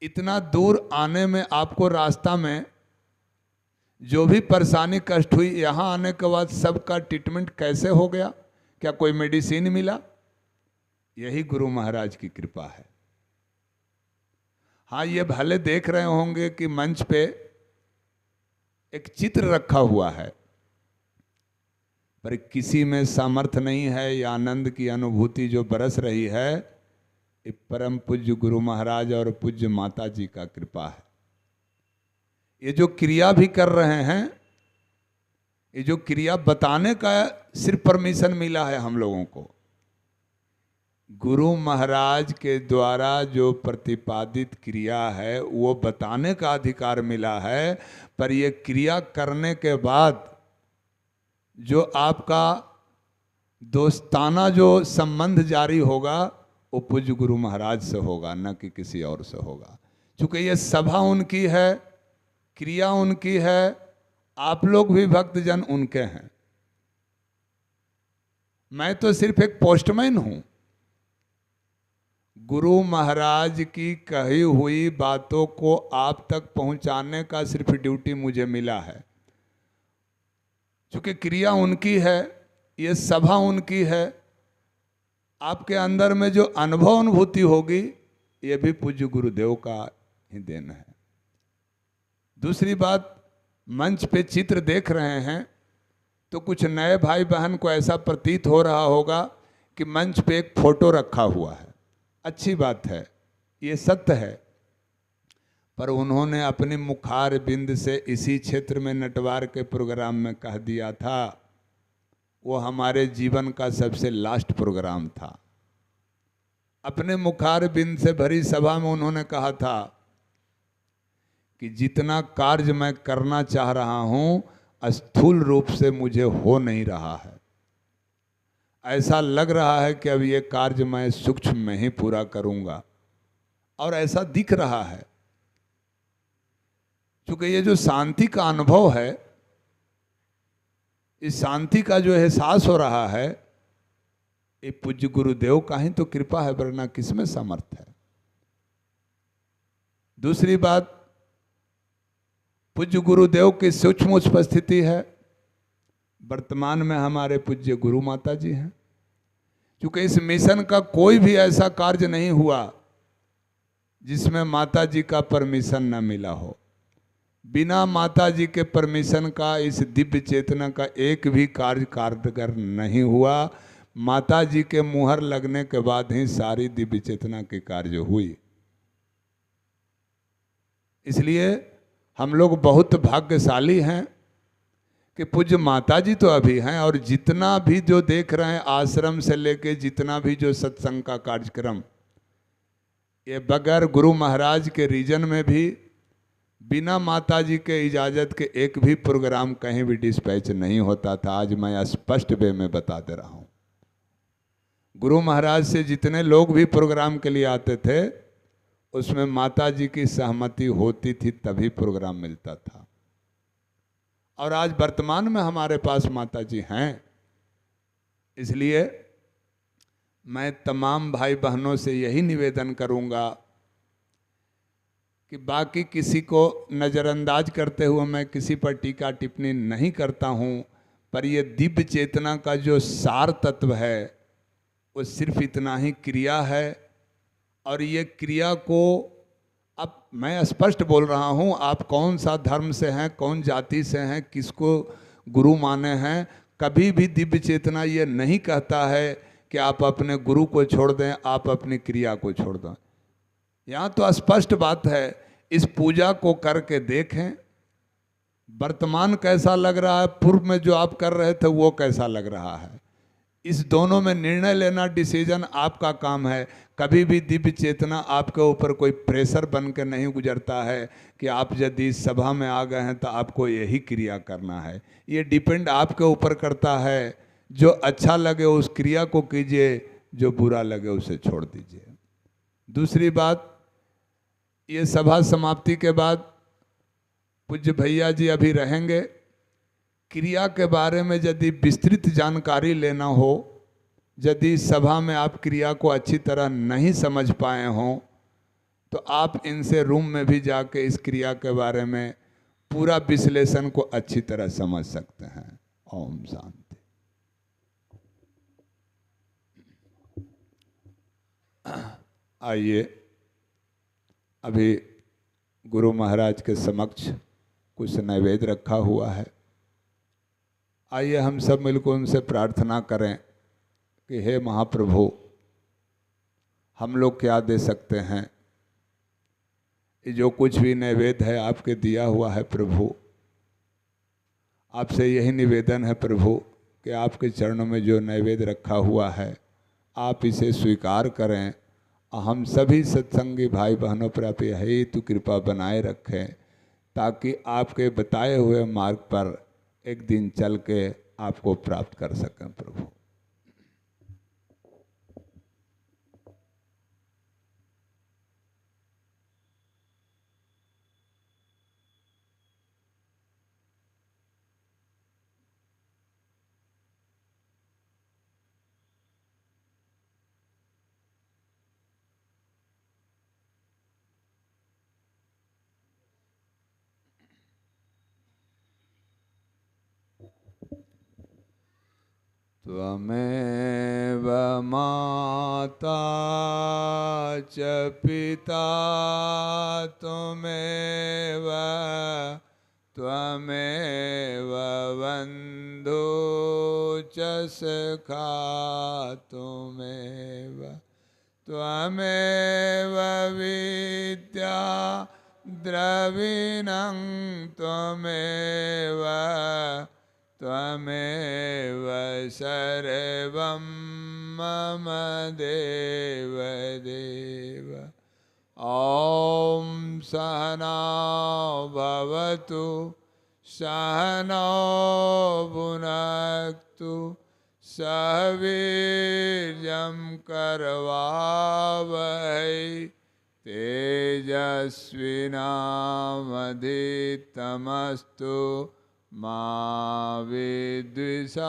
इतना दूर आने में आपको रास्ता में जो भी परेशानी कष्ट हुई, यहाँ आने के बाद सबका ट्रीटमेंट कैसे हो गया? क्या कोई मेडिसिन मिला? यही गुरु महाराज की कृपा है। हाँ, ये भले देख रहे होंगे कि मंच पे एक चित्र रखा हुआ है, पर किसी में सामर्थ्य नहीं है। ये आनंद की अनुभूति जो बरस रही है, ये परम पूज्य गुरु महाराज और पूज्य माता जी का कृपा है। ये जो क्रिया भी कर रहे हैं, ये जो क्रिया बताने का सिर्फ परमिशन मिला है हम लोगों को, गुरु महाराज के द्वारा जो प्रतिपादित क्रिया है वो बताने का अधिकार मिला है। पर ये क्रिया करने के बाद जो आपका दोस्ताना जो संबंध जारी होगा, वो पूज्य गुरु महाराज से होगा, न कि किसी और से होगा। क्योंकि ये सभा उनकी है, क्रिया उनकी है, आप लोग भी भक्तजन उनके हैं। मैं तो सिर्फ एक पोस्टमैन हूं। गुरु महाराज की कही हुई बातों को आप तक पहुंचाने का सिर्फ ड्यूटी मुझे मिला है। क्योंकि क्रिया उनकी है, ये सभा उनकी है। आपके अंदर में जो अनुभव अनुभूति होगी, ये भी पूज्य गुरुदेव का ही देन है। दूसरी बात, मंच पे चित्र देख रहे हैं तो कुछ नए भाई बहन को ऐसा प्रतीत हो रहा होगा कि मंच पे एक फोटो रखा हुआ है। अच्छी बात है, ये सत्य है। पर उन्होंने अपने मुखार बिंद से इसी क्षेत्र में नटवार के प्रोग्राम में कह दिया था, वो हमारे जीवन का सबसे लास्ट प्रोग्राम था। अपने मुखार बिंद से भरी सभा में उन्होंने कहा था कि जितना कार्य मैं करना चाह रहा हूं, स्थूल रूप से मुझे हो नहीं रहा है। ऐसा लग रहा है कि अब ये कार्य मैं सूक्ष्म में ही पूरा करूंगा, और ऐसा दिख रहा है। क्योंकि ये जो शांति का अनुभव है, इस शांति का जो एहसास हो रहा है, ये पूज्य गुरुदेव का ही तो कृपा है, वरना किसमें सामर्थ्य है। दूसरी बात, पूज्य गुरुदेव की सूक्ष्म उपस्थिति है। वर्तमान में हमारे पूज्य गुरु माता जी हैं। क्योंकि इस मिशन का कोई भी ऐसा कार्य नहीं हुआ जिसमें माता जी का परमिशन न मिला हो। बिना माता जी के परमिशन का इस दिव्य चेतना का एक भी कार्य कारगर नहीं हुआ। माता जी के मुहर लगने के बाद ही सारी दिव्य चेतना की कार्य हुई। इसलिए हम लोग बहुत भाग्यशाली हैं कि पूज्य माता जी तो अभी हैं, और जितना भी जो देख रहे हैं आश्रम से लेके जितना भी जो सत्संग का कार्यक्रम, ये बगैर गुरु महाराज के रीजन में भी बिना माता जी के इजाज़त के एक भी प्रोग्राम कहीं भी डिस्पैच नहीं होता था। आज मैं स्पष्ट वे में बता दे रहा हूँ। गुरु महाराज से जितने लोग भी प्रोग्राम के लिए आते थे उसमें माता जी की सहमति होती थी तभी प्रोग्राम मिलता था। और आज वर्तमान में हमारे पास माता जी हैं। इसलिए मैं तमाम भाई बहनों से यही निवेदन करूंगा कि बाकी किसी को नज़रअंदाज करते हुए मैं किसी पर टीका टिप्पणी नहीं करता हूं, पर ये दिव्य चेतना का जो सार तत्व है वो सिर्फ इतना ही क्रिया है। और ये क्रिया को अब मैं स्पष्ट बोल रहा हूँ, आप कौन सा धर्म से हैं, कौन जाति से हैं, किसको गुरु माने हैं, कभी भी दिव्य चेतना ये नहीं कहता है कि आप अपने गुरु को छोड़ दें, आप अपनी क्रिया को छोड़ दें। यहाँ तो स्पष्ट बात है। इस पूजा को करके देखें, वर्तमान कैसा लग रहा है, पूर्व में जो आप कर रहे थे वो कैसा लग रहा है। इस दोनों में निर्णय लेना, डिसीजन आपका काम है। कभी भी दिव्य चेतना आपके ऊपर कोई प्रेशर बन के नहीं गुजरता है कि आप यदि इस सभा में आ गए हैं तो आपको यही क्रिया करना है। ये डिपेंड आपके ऊपर करता है। जो अच्छा लगे उस क्रिया को कीजिए, जो बुरा लगे उसे छोड़ दीजिए। दूसरी बात, ये सभा समाप्ति के बाद पूज्य भैया जी अभी रहेंगे। क्रिया के बारे में यदि विस्तृत जानकारी लेना हो, यदि सभा में आप क्रिया को अच्छी तरह नहीं समझ पाए हों, तो आप इनसे रूम में भी जाके इस क्रिया के बारे में पूरा विश्लेषण को अच्छी तरह समझ सकते हैं। ओम शांति। आइए, अभी गुरु महाराज के समक्ष कुछ नैवेद्य रखा हुआ है। आइए हम सब मिलकर उनसे प्रार्थना करें कि हे महाप्रभु, हम लोग क्या दे सकते हैं। ये जो कुछ भी नैवेद्य है आपके दिया हुआ है प्रभु। आपसे यही निवेदन है प्रभु कि आपके चरणों में जो नैवेद्य रखा हुआ है आप इसे स्वीकार करें। हम सभी सत्संगी भाई बहनों पर आप यही तो कृपा बनाए रखें, ताकि आपके बताए हुए मार्ग पर एक दिन चल के आपको प्राप्त कर सकें प्रभु। त्वमेव माता च पिता त्वमेव त्वमेव बन्धु च सखा त्वमेव त्वमेव विद्या द्रविणं त्वमेव त्वमेव सर्वं मम देव देव। ॐ सहना भवतु सहनौ भुनक्तु सह वीर्यं करवावहै तेजस्विनावधीतमस्तु मा विद्विषावहै।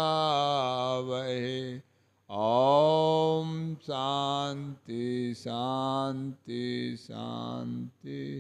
ओम शांति शांति शांति।